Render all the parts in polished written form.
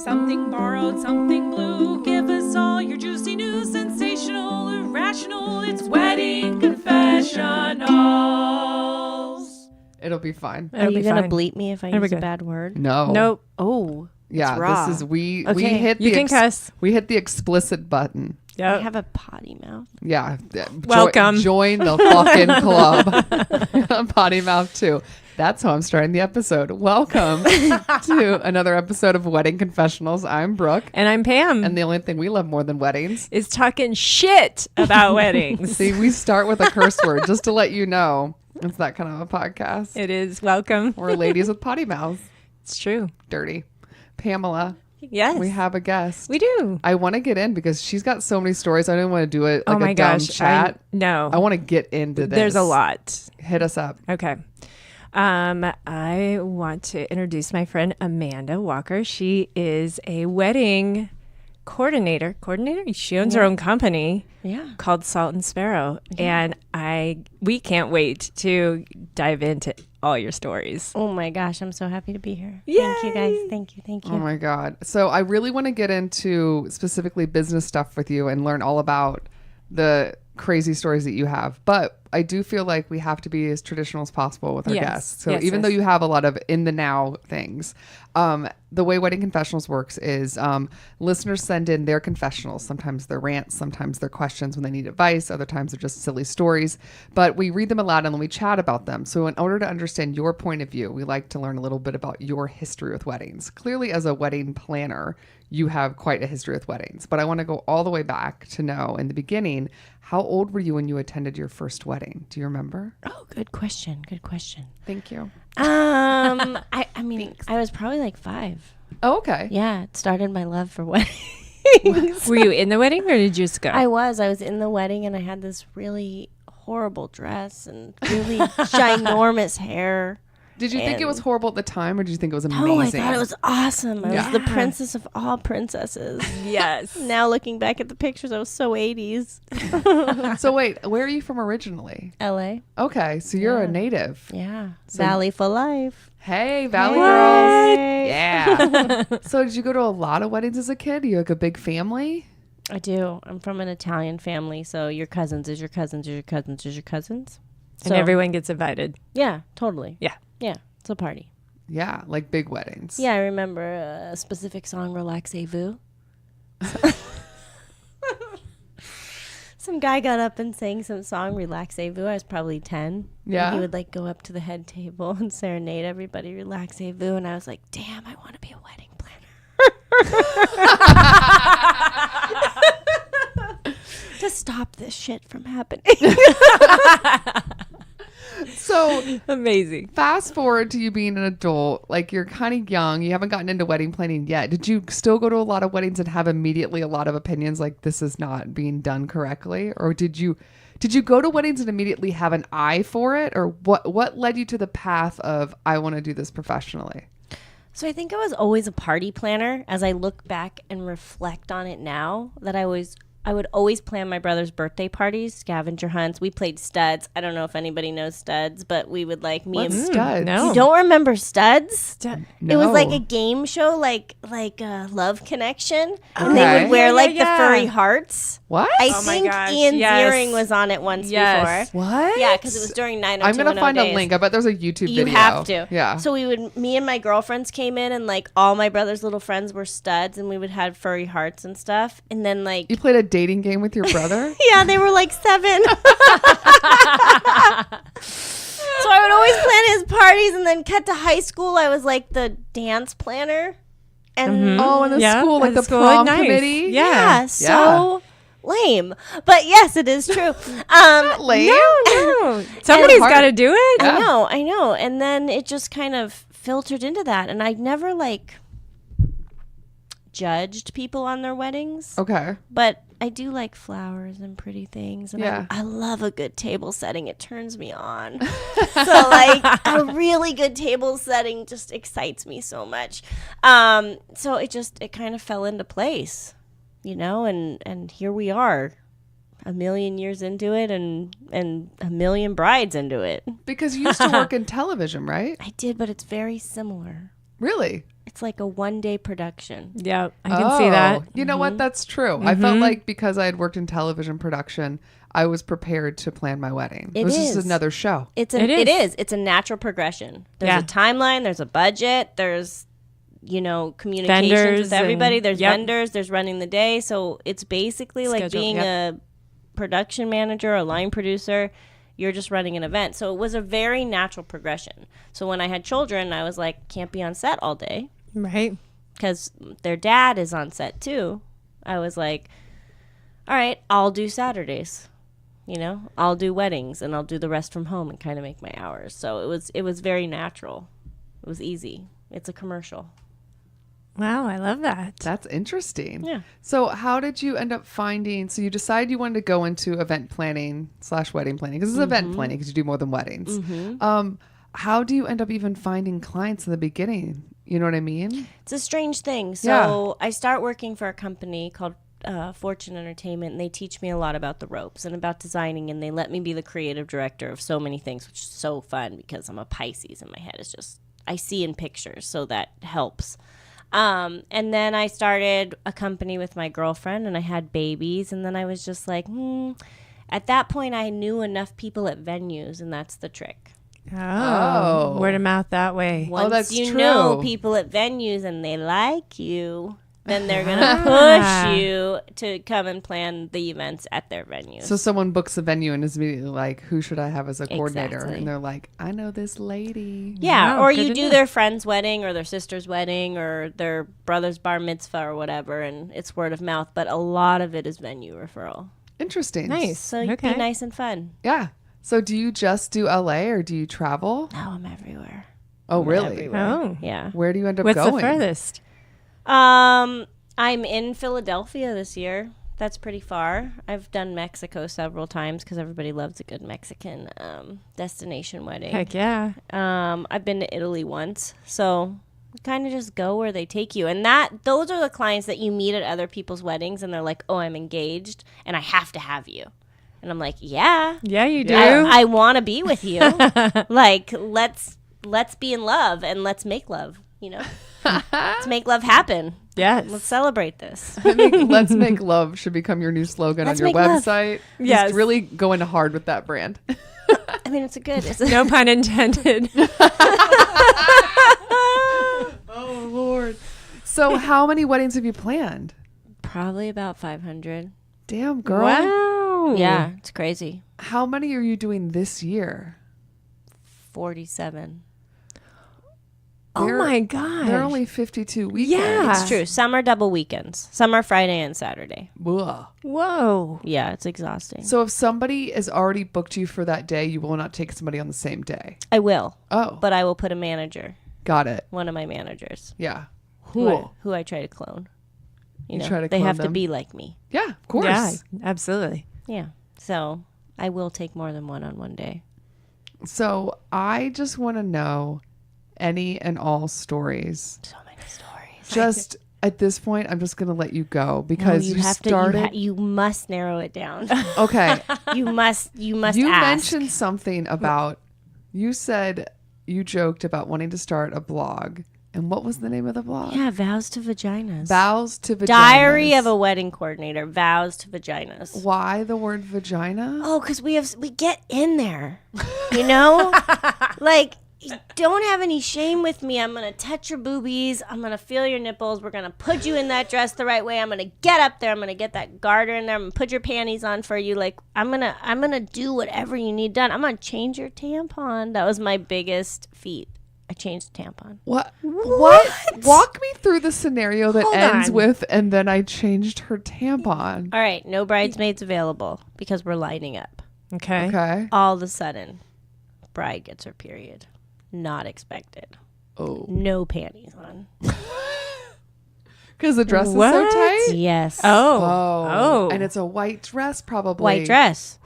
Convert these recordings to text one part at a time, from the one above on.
Something borrowed, something blue. Give us all your juicy news, sensational, irrational. It's Wedding Confessionals. It'll be fine. Are you going to bleep me if I use a bad word? No. Nope. Oh. Yeah, this is we hit you can cuss. We hit the explicit button. I have a potty mouth. Yeah. Welcome. Join the fucking club. Potty mouth too. That's how I'm starting the episode. Welcome to another episode of Wedding Confessionals. I'm Brooke. And I'm Pam. And the only thing we love more than weddings is talking shit about weddings. See, we start with a curse word just to let you know it's that kind of a podcast. It is. Welcome. We're ladies with potty mouths. It's true. Dirty. Pamela. Yes. We have a guest. We do. I want to get in because she's got so many stories. I don't want to do it like oh my a dumb gosh. chat. No. I want to get into this. There's a lot. Hit us up. Okay. I want to introduce my friend Amanda Walker. She is a wedding coordinator. She owns her own company called Salt and Sparrow. And we can't wait to dive into all your stories. Oh my gosh, I'm so happy to be here. Yay! Thank you guys. Thank you. Oh my God. So I really want to get into specifically business stuff with you and learn all about the crazy stories that you have. But I do feel like we have to be as traditional as possible with our guests. So even though you have a lot of in the now things, the way Wedding Confessionals works is listeners send in their confessionals. Sometimes they're rants, sometimes they're questions when they need advice, other times they're just silly stories. But we read them aloud and then we chat about them. So in order to understand your point of view, we like to learn a little bit about your history with weddings. Clearly, as a wedding planner, you have quite a history with weddings. But I want to go all the way back to know in the beginning, how old were you when you attended your first wedding? Do you remember? Oh, good question. Thank you. I mean, thanks. I was probably like 5. Oh, okay. Yeah, it started my love for weddings. Were you in the wedding or did you just go? I was in the wedding and I had this really horrible dress and really ginormous hair. Did you think it was horrible at the time or did you think it was amazing? Oh, I thought it was awesome. I was the princess of all princesses. Yes. Now looking back at the pictures, I was so 80s. So wait, where are you from originally? LA. Okay, so you're a native. Yeah. Valley for life. Hey, Valley girls. Yeah. So did you go to a lot of weddings as a kid? Are you like a big family? I do. I'm from an Italian family, so your cousins is your cousins is your cousins is your cousins. And everyone gets invited. Yeah, totally. Yeah. Yeah, it's a party. Yeah, like big weddings. Yeah, I remember a specific song, Relaxez-vous. Some guy got up and sang some song, Relaxez-vous. I was probably 10. Yeah. And he would like go up to the head table and serenade everybody, Relaxez-vous. And I was like, damn, I want to be a wedding planner. To stop this shit from happening. So amazing. Fast forward to you being an adult, like you're kind of young, you haven't gotten into wedding planning yet. Did you still go to a lot of weddings and have immediately a lot of opinions like this is not being done correctly? Or did you go to weddings and immediately have an eye for it? Or what led you to the path of I want to do this professionally? So I think I was always a party planner. As I look back and reflect on it now, that I would always plan my brother's birthday parties, scavenger hunts. We played studs. I don't know if anybody knows studs, but we would like me. What's studs? No. You don't remember studs? No. It was like a game show, like Love Connection, and they Okay. would wear like Yeah. the furry hearts. What? I Oh my think gosh, Ian yes. Ziering was on it once Yes. before. What? Yeah, because it was during 90210 I'm going to find days. a link. I bet there's a YouTube You video. have to. Yeah. So me and my girlfriends came in, and like all my brother's little friends were studs, and we would have furry hearts and stuff. And then like, You played a dating game with your brother? yeah, they were like 7. So I would always plan his parties, and then cut to high school. I was like the dance planner, and Oh, in the school, like at the school, prom nice. committee? Yeah. so lame. But yes, it is true. Lame? No. Somebody's got to do it. Yeah. I know. And then it just kind of filtered into that, and I never like judged people on their weddings. Okay. But I do like flowers and pretty things. And Yeah. I love a good table setting. It turns me on. So like a really good table setting just excites me so much. So it kind of fell into place, and here we are. a million years into it and a million brides into it. Because you used to work in television, right? I did, but it's very similar. Really? It's like a 1-day production. Yeah, I can see that. You know what? That's true. I felt like because I had worked in television production, I was prepared to plan my wedding. It was just another show. It is. It's a natural progression. There's a timeline. There's a budget. There's, communications vendors with everybody. There's vendors. There's running the day. So it's basically like being a production manager, a line producer. You're just running an event. So it was a very natural progression. So when I had children, I was like, can't be on set all day. Right. Because their dad is on set too. I was like, all right, I'll do Saturdays. I'll do weddings and I'll do the rest from home and kind of make my hours. So it was very natural. It was easy. It's a commercial. Wow, I love that. That's interesting. Yeah. So how did you end up finding, so you decided you wanted to go into event planning / wedding planning, because it's event planning because you do more than weddings. How do you end up even finding clients in the beginning? You know what I mean? It's a strange thing. So I start working for a company called Fortune Entertainment, and they teach me a lot about the ropes and about designing, and they let me be the creative director of so many things, which is so fun because I'm a Pisces and my head is just, I see in pictures, so that helps. And then I started a company with my girlfriend and I had babies, and then I was just like, at that point I knew enough people at venues, and that's the trick. Oh. Word of mouth that way. Once that's you true. know people at venues and they like you, then they're going to push you to come and plan the events at their venues. So someone books a venue and is immediately like, who should I have as a coordinator? Exactly. And they're like, I know this lady. Yeah, Wow, or good you to do know. their friend's wedding or their sister's wedding or their brother's bar mitzvah or whatever, and it's word of mouth. But a lot of it is venue referral. Interesting. Nice. So you be nice and fun. Yeah. So do you just do LA or do you travel? No, I'm everywhere. Oh, really? Everywhere. Oh. Yeah. Where do you end up What's going? the furthest? I'm in Philadelphia this year. That's pretty far. I've done Mexico several times because everybody loves a good Mexican destination wedding. Heck yeah. I've been to Italy once, so kind of just go where they take you. And those are the clients that you meet at other people's weddings, and they're like, "Oh, I'm engaged, and I have to have you." And I'm like, "Yeah, Yeah, you do. I want to be with you. Like, let's be in love and let's make love. Let's make love happen. Yes. Let's celebrate this." I think Let's Make Love should become your new slogan Let's on your make love. website. Yes. Just really going hard with that brand. I mean, it's No pun intended. Oh, Lord. So how many weddings have you planned? probably about 500. Damn, girl. Wow. Yeah, it's crazy. How many are you doing this year? 47. Oh They're- my God. They're only 52 weekends. Yeah. It's true. Some are double weekends. Some are Friday and Saturday. Ugh. Whoa. Yeah, it's exhausting. So if somebody has already booked you for that day, you will not take somebody on the same day. I will, Oh, but I will put a manager, got it. one of my managers, Yeah. who I try to clone. You try to they clone have to them? be like me. Yeah, of course. Yeah, absolutely. Yeah. So I will take more than one on one day. So I just want to know any and all stories. So many stories. Just at this point, I'm just going to let you go because you started. You must narrow it down. Okay. you must You ask. mentioned something about, you said you joked about wanting to start a blog. And what was the name of the blog? Yeah, Vows to Vaginas. Vows to Vaginas. Diary of a Wedding Coordinator. Vows to Vaginas. Why the word vagina? Oh, because we get in there, like, don't have any shame with me. I'm gonna touch your boobies. I'm gonna feel your nipples. We're gonna put you in that dress the right way. I'm gonna get up there. I'm gonna get that garter in there. I'm gonna put your panties on for you. Like, I'm gonna do whatever you need done. I'm gonna change your tampon. That was my biggest feat. I changed the tampon. What? Walk me through the scenario that Hold ends on. with, and then I changed her tampon. All right, no bridesmaids available because we're lining up. Okay. Okay. All of a sudden, bride gets her period. Not expected. Oh. No panties on. Because the dress What? is so tight? Oh. Yes. Oh. Oh. And it's a white dress, probably. White dress.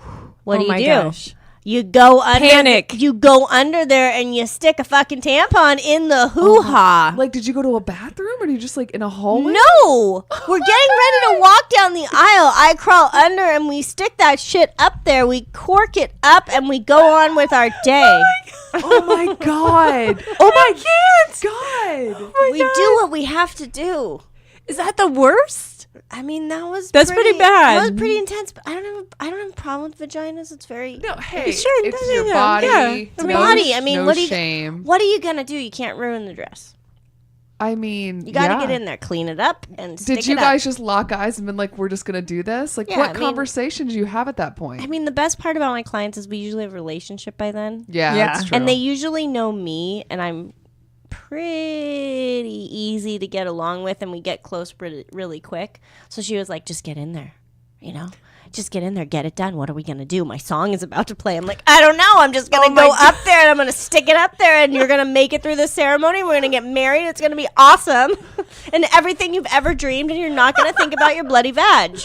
What Oh do my you do? gosh. You go under Panic. You go under there and you stick a fucking tampon in the hoo-ha. Like, did you go to a bathroom or are you just like in a hallway? No, we're getting ready to walk down the aisle. I crawl under and we stick that shit up there. We cork it up and we go on with our day. Oh my God. Oh my God. We do what we have to do. Is that the worst? I mean, that's pretty bad. That was pretty intense. But I don't have a problem with vaginas. It's very No, hey, Sure, it's yeah, your yeah, body. yeah. It's your body. I mean, no what do you shame. What are you gonna do? You can't ruin the dress. I mean, You got to get in there, clean it up, and stick Did you it guys up. just lock eyes and been like, we're just gonna do this? Like, Yeah, what I mean- conversation do you have at that point? I mean, the best part about my clients is we usually have a relationship by then. Yeah, Yeah. that's true. And they usually know me, and I'm pretty easy to get along with, and we get close really quick. So she was like, just get in there, just get in there, get it done. What are we going to do? My song is about to play. I'm like, I don't know. I'm just going to go up there, and I'm going to stick it up there, and you're going to make it through the ceremony. We're going to get married. It's going to be awesome. And everything you've ever dreamed, and you're not going to think about your bloody vag.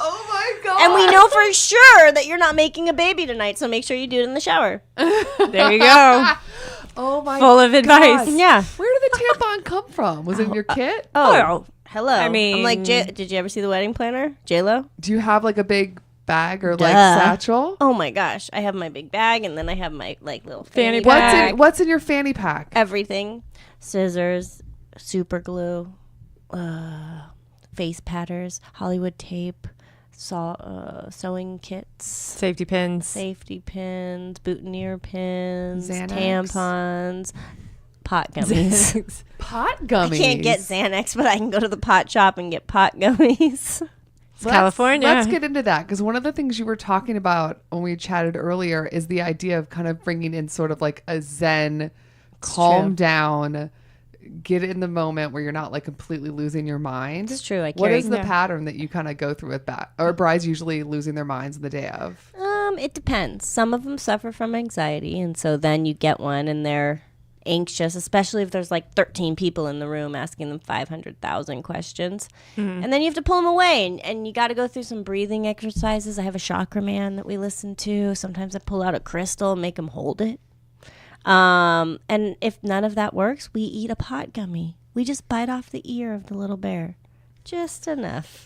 Oh my God. And we know for sure that you're not making a baby tonight, so make sure you do it in the shower. There you go. Oh my Full of advice. God. Yeah. Where did the tampon come from? Was it in your kit? Oh, Hello. I mean- I'm like, did you ever see The Wedding Planner? J-Lo? Do you have like a big bag or like Duh. satchel? Oh my gosh. I have my big bag, and then I have my like little Fanny fanny pack. pack. What's in your fanny pack? Everything. Scissors, super glue, face patters, Hollywood tape, sewing kits, safety pins. safety pins, boutonniere pins, Xanax. tampons, pot gummies. Pot gummies. I can't get Xanax, but I can go to the pot shop and get pot gummies. California. Let's get into that, because one of the things you were talking about when we chatted earlier is the idea of kind of bringing in sort of like a zen, calm true. down, get in the moment where you're not like completely losing your mind. It's true. What is the pattern that you kind of go through with that? Or brides usually losing their minds the day of? It depends. Some of them suffer from anxiety, and so then you get one and they're anxious, especially if there's like 13 people in the room asking them 500,000 questions. And then you have to pull them away, and you got to go through some breathing exercises. I have a chakra man that we listen to. Sometimes I pull out a crystal and make them hold it. And if none of that works, we eat a pot gummy. We just bite off the ear of the little bear. Just enough.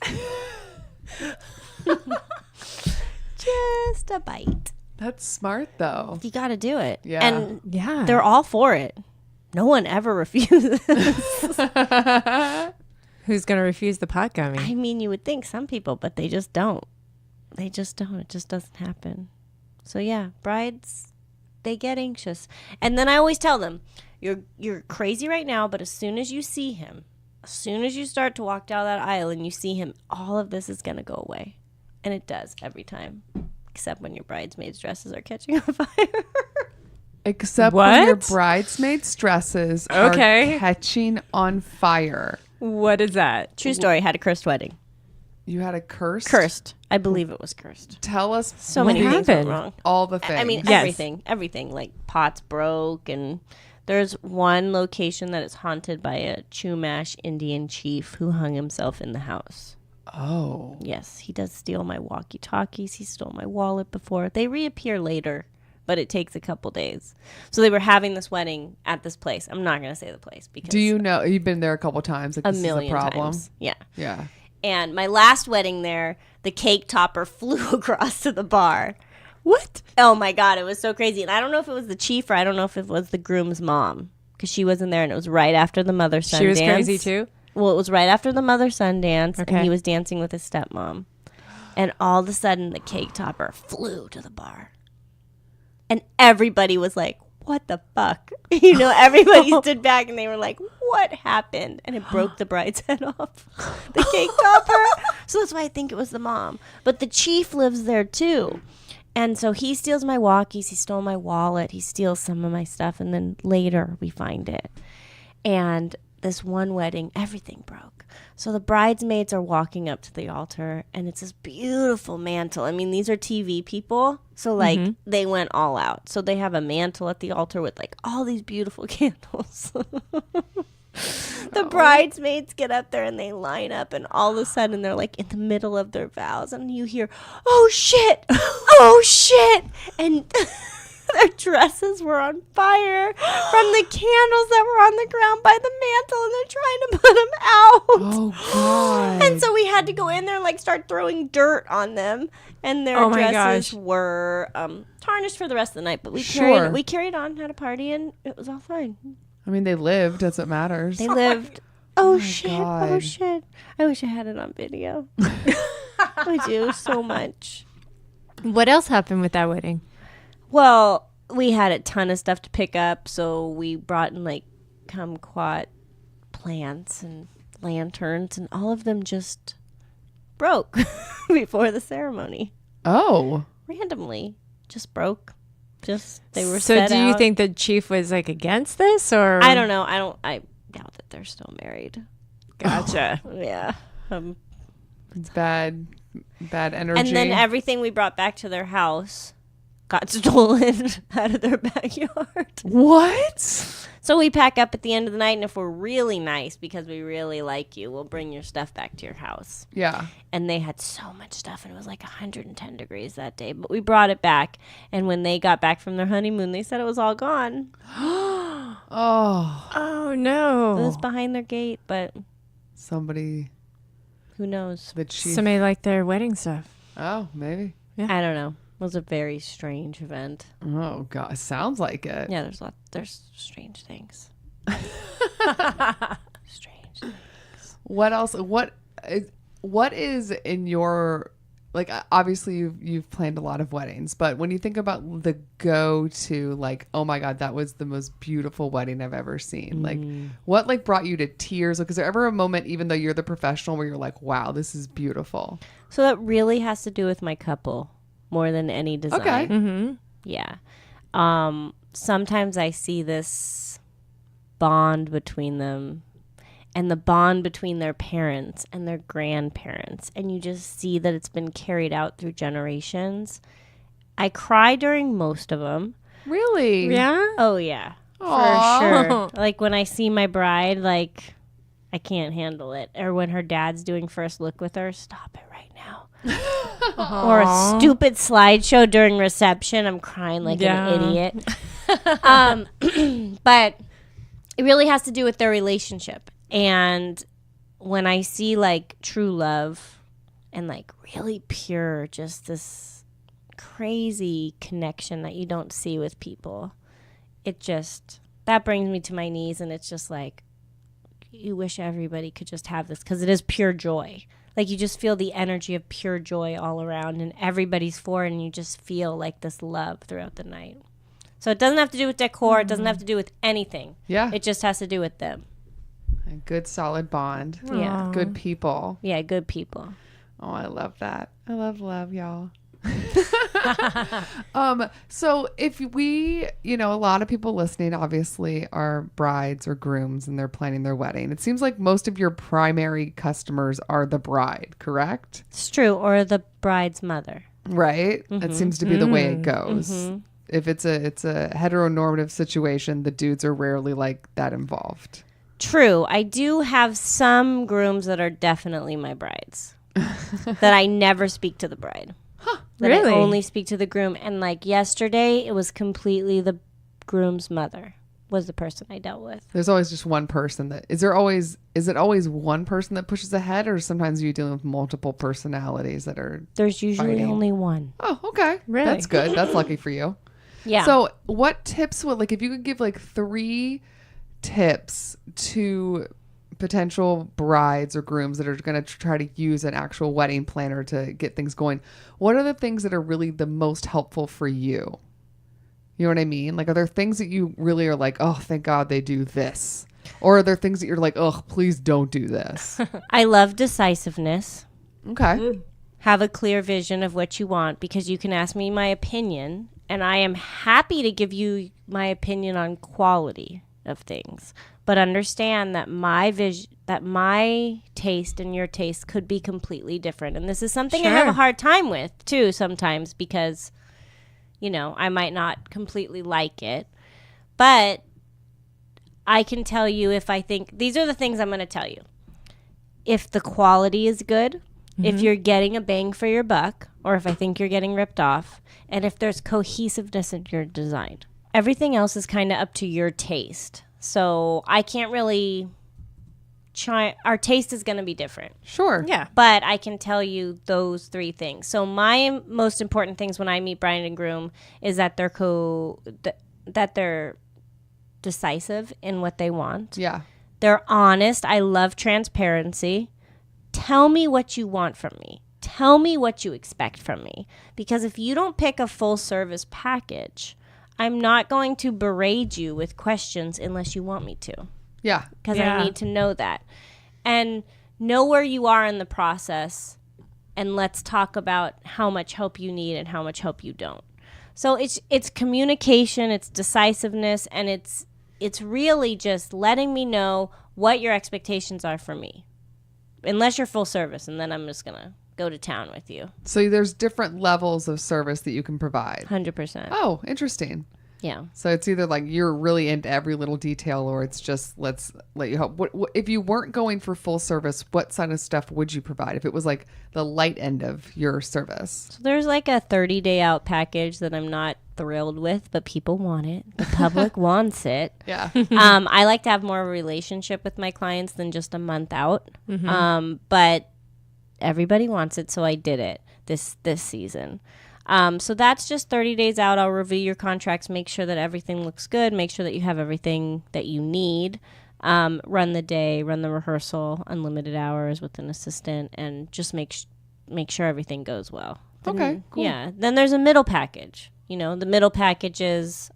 Just a bite. That's smart though. You got to do it. Yeah. And Yeah. they're all for it. No one ever refuses. Who's going to refuse the pot gummy? I mean, you would think some people, but they just don't. They just don't. It just doesn't happen. So yeah, brides, they get anxious. And then I always tell them, you're crazy right now, but as soon as you see him, as soon as you start to walk down that aisle and you see him, all of this is going to go away. And it does every time. Except when your bridesmaids' dresses are catching on fire. Except when your What? bridesmaids' dresses Okay. are catching on fire. What is that? True story. Had a cursed wedding. You had a curse? Cursed. I believe it was cursed. Tell us So What many things happened? went wrong. all the things. I mean, Yes. everything. Like pots broke, and there's one location that is haunted by a Chumash Indian chief who hung himself in the house. Oh. Yes, he does steal my walkie-talkies. He stole my wallet before. They reappear later, but it takes a couple days. So they were having this wedding at this place. I'm not going to say the place because Do you know, you've been there a couple times, like a this million is a problem? times. Yeah. Yeah. And my last wedding there, the cake topper flew across to the bar. What? Oh my God, it was so crazy. And I don't know if it was the chief or I don't know if it was the groom's mom, because she wasn't there, and it was right after the mother-son She was dance. crazy too? Well, it was right after the mother-son dance, Okay. and he was dancing with his stepmom. And all of a sudden, the cake topper flew to the bar. And everybody was like, what the fuck? You know, everybody stood back and they were like, what happened? And it broke the bride's head off, the cake topper. So that's why I think it was the mom. But the chief lives there too. And so he steals my walkies. He stole my wallet. He steals some of my stuff. And then later we find it. And this one wedding, everything broke. So the bridesmaids are walking up to the altar, and it's this beautiful mantle. I mean, these are TV people, so like they went all out. So they have a mantle at the altar with like all these beautiful candles. The bridesmaids get up there and they line up, and all of a sudden they're like in the middle of their vows, and you hear, "Oh shit! Oh shit!" And their dresses were on fire from the candles that were on the ground by the mantle, and they're trying to put them out. Oh God! And so we had to go in there and like start throwing dirt on them, and their dresses were tarnished for the rest of the night. But we carried on, had a party, and it was all fine. I mean, they lived. That's what matters. They lived. Oh shit! God. Oh shit! I wish I had it on video. I do so much. What else happened with that wedding? Well, we had a ton of stuff to pick up, so we brought in like kumquat plants and lanterns, and all of them just broke before the ceremony. Oh, randomly, just broke. Just they were. So, do you think the chief was like against this, or I don't know. I doubt that they're still married. Gotcha. Yeah. Bad energy. And then everything we brought back to their house got stolen out of their backyard. What? So we pack up at the end of the night, and if we're really nice because we really like you, we'll bring your stuff back to your house. Yeah. And they had so much stuff, and it was like 110 degrees that day. But we brought it back, and when they got back from their honeymoon, they said it was all gone. Oh no! It was behind their gate, but somebody, who knows? The chief. Somebody liked their wedding stuff. Oh, maybe. Yeah. I don't know. It was a very strange event. Oh God, sounds like it. Yeah, there's strange things. Strange things. What else? What is in your, like, obviously you've planned a lot of weddings, but when you think about the go-to, like, oh my God, that was the most beautiful wedding I've ever seen. Like, what like brought you to tears? Like, is there ever a moment, even though you're the professional, where you're like, wow, this is beautiful? So that really has to do with my couple more than any design. Okay. Mm-hmm. Yeah. Sometimes I see this bond between them and the bond between their parents and their grandparents. And you just see that it's been carried out through generations. I cry during most of them. Really? Yeah? Oh, yeah. Aww. For sure. Like when I see my bride, like I can't handle it. Or when her dad's doing first look with her, stop it right now. Or a stupid slideshow during reception. I'm crying like an idiot. But it really has to do with their relationship. And when I see like true love and like really pure, just this crazy connection that you don't see with people, it just, that brings me to my knees. And it's just like, you wish everybody could just have this, because it is pure joy. Like you just feel the energy of pure joy all around, and everybody's for it, and you just feel like this love throughout the night. So it doesn't have to do with decor. It doesn't have to do with anything. Yeah. It just has to do with them. A good solid bond. Yeah. Good people. Yeah, good people. Oh, I love that. I love y'all. So if we, a lot of people listening obviously are brides or grooms and they're planning their wedding. It seems like most of your primary customers are the bride, correct? It's true. Or the bride's mother. Right? That seems to be the way it goes. If it's a heteronormative situation, the dudes are rarely like that involved. True. I do have some grooms that are definitely my brides. That I never speak to the bride. That really? I only speak to the groom. And like yesterday, it was completely the groom's mother was the person I dealt with. There's always just one person that is it always one person that pushes ahead, or sometimes you're dealing with multiple personalities that are There's usually fighting? Only one. Oh, okay. Really? That's good. That's lucky for you. Yeah. So what tips would, like, if you could give like 3 tips to potential brides or grooms that are going to try to use an actual wedding planner to get things going, what are the things that are really the most helpful for you? You know what I mean? Like, are there things that you really are like, oh, thank God they do this? Or are there things that you're like, oh, please don't do this? I love decisiveness. Okay. Have a clear vision of what you want, because you can ask me my opinion, and I am happy to give you my opinion on quality of things. But understand that my taste and your taste could be completely different. And this is something I have a hard time with, too, sometimes, because, I might not completely like it. But I can tell you if I think, these are the things I'm going to tell you. If the quality is good, if you're getting a bang for your buck, or if I think you're getting ripped off, and if there's cohesiveness in your design. Everything else is kind of up to your taste. So I can't really try. Our taste is going to be different. Sure. Yeah. But I can tell you those 3 things. So my most important things when I meet bride and groom is that they're decisive in what they want. Yeah. They're honest. I love transparency. Tell me what you want from me. Tell me what you expect from me. Because if you don't pick a full service package, I'm not going to berate you with questions unless you want me to. Yeah. Because I need to know that. And know where you are in the process. And let's talk about how much help you need and how much help you don't. So it's communication, it's decisiveness, and it's really just letting me know what your expectations are for me. Unless you're full service, and then I'm just going to go to town with you. So there's different levels of service that you can provide. 100%. Oh, interesting. Yeah. So it's either like you're really into every little detail, or it's just let's let you help. What if you weren't going for full service, what kind of stuff would you provide if it was like the light end of your service? So there's like a 30-day out package that I'm not thrilled with, but people want it. The public wants it. Yeah. I like to have more of a relationship with my clients than just a month out. But everybody wants it, so I did it this season. So that's just 30 days out. I'll review your contracts, make sure that everything looks good, make sure that you have everything that you need. Run the day, run the rehearsal, unlimited hours with an assistant, and just make sure everything goes well. Then, Okay, cool. Yeah. Then there's a middle package. You know, the middle package is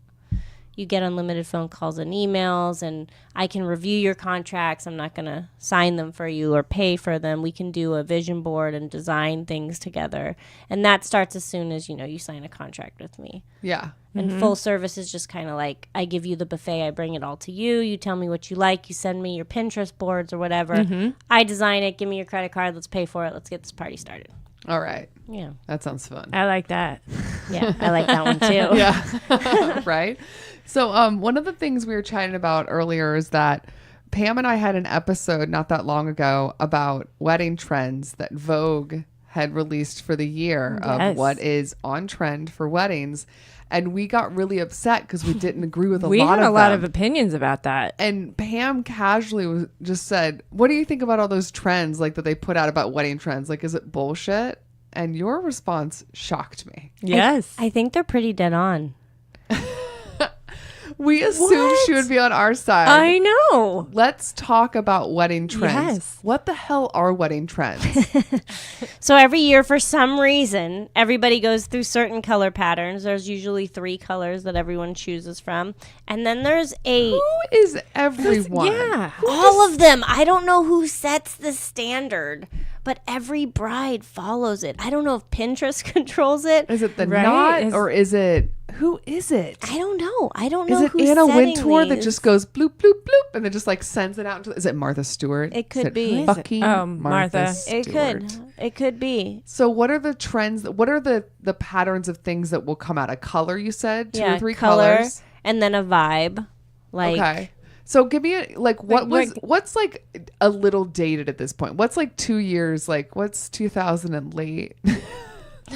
you get unlimited phone calls and emails, and I can review your contracts. I'm not going to sign them for you or pay for them. We can do a vision board and design things together. And that starts as soon as, you sign a contract with me. Yeah. And full service is just kind of like, I give you the buffet, I bring it all to you. You tell me what you like. You send me your Pinterest boards or whatever. I design it. Give me your credit card. Let's pay for it. Let's get this party started. All right. Yeah. That sounds fun. I like that. Yeah, I like that one too. Yeah. Right. So one of the things we were chatting about earlier is that Pam and I had an episode not that long ago about wedding trends that Vogue had released for the year of what is on trend for weddings. And we got really upset because we didn't agree with a lot of them. We had a lot of opinions about that. And Pam casually just said, what do you think about all those trends like that they put out about wedding trends? Like, is it bullshit? And your response shocked me. Yes. I think they're pretty dead on. We assumed she would be on our side. I know. Let's talk about wedding trends. Yes. What the hell are wedding trends? So every year, for some reason, everybody goes through certain color patterns. There's usually 3 colors that everyone chooses from. And then there's Who is everyone? Yeah. all of them. I don't know who sets the standard, but every bride follows it. I don't know if Pinterest controls it. Is it the Right. knot or is it, who is it? I don't know. I don't Is know it who's Anna setting Wintour that these. just goes bloop, bloop, bloop, and then just like sends it out? Is it Martha Stewart? It could Is it be. Who is it? Fucking Oh, Martha Martha. Stewart. It could be. So what are the trends? What are the patterns of things that will come out? A color, you said? 2 or 3 color, colors? and then a vibe. Like, Okay. So give me what's like a little dated at this point? What's like 2 years? Like what's 2000 and late?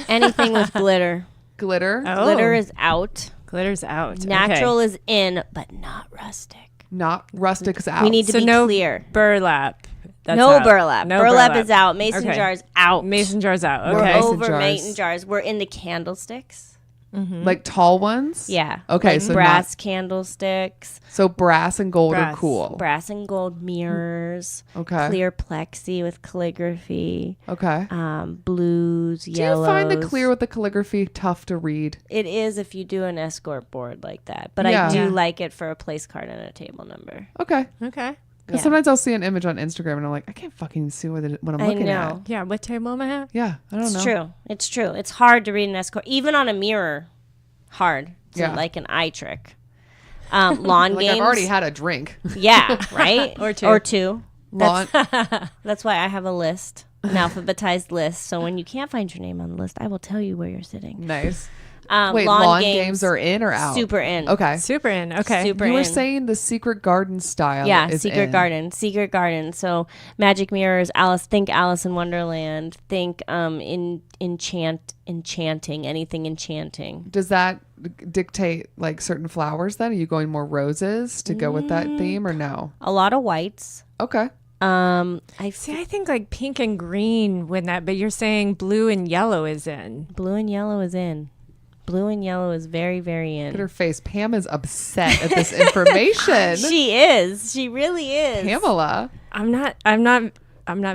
anything with glitter. Glitter? Oh. Glitter is out. Glitter's out. Natural Okay. is in, but not rustic. Not rustic's out. We need to So be no clear. burlap. That's No out. burlap. No burlap is out. Mason Okay. jars out. Mason jars out. We're Okay. Mason over jars. mason jars. We're into candlesticks. like tall ones? Yeah. Okay, Like so brass candlesticks, So brass and gold are Brass. cool. brass and gold mirrors, Okay. clear plexi with calligraphy, Okay. blues, Do yellows. you find the clear with the calligraphy tough to read? It is if you do an escort board like that, but Yeah. I do Yeah. like it for a place card and a table number. Okay. Okay. Because Yeah. sometimes I'll see an image on Instagram and I'm like, I can't fucking see what I'm I looking know. at. Yeah. What table am I at? Yeah, I don't know. It's true. It's true. It's hard to read an escort, even on a mirror. Hard. It's Yeah. like an eye trick. Lawn Like games. I've already had a drink. Yeah, right? Or two. Or two. Lawn. That's why I have a list, an alphabetized list. So when you can't find your name on the list, I will tell you where you're sitting. Nice. Wait, lawn games are in or out? Super in. Okay. Super in. Okay. Super You were in. saying the secret garden style. Yeah, is secret in. garden. So magic mirrors, think Alice in Wonderland, think enchanting, anything enchanting. Does that dictate like certain flowers then? Are you going more roses to go with that theme or no? A lot of whites. Okay. I think like pink and green but you're saying blue and yellow is in. Blue and yellow is in. Blue and yellow is very, very in. Look at her face. Pam is upset at this information. She is. She really is. Pamela. I'm not.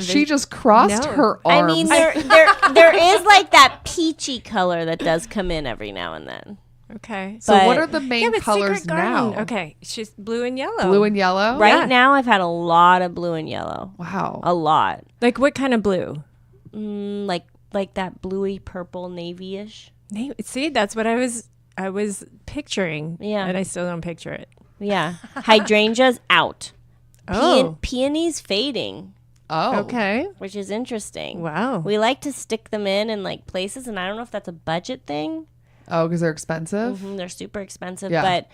She just crossed her arms. I mean, there is like that peachy color that does come in every now and then. Okay. So what are the main colors now? Okay. She's blue and yellow. Blue and yellow? Right now, I've had a lot of blue and yellow. Wow. A lot. Like what kind of blue? Like that bluey purple navy-ish. See, that's what I was picturing. Yeah. And I still don't picture it. Yeah. Hydrangeas out. Oh. Peonies fading. Oh. Okay. Which is interesting. Wow. We like to stick them in like places, and I don't know if that's a budget thing. Oh, because they're expensive? They're super expensive, Yeah. but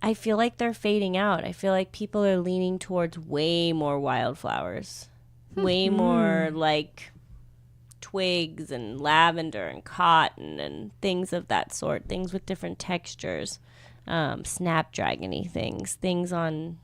I feel like they're fading out. I feel like people are leaning towards way more wildflowers, way more like twigs and lavender and cotton and things of that sort, things with different textures, snapdragon-y things on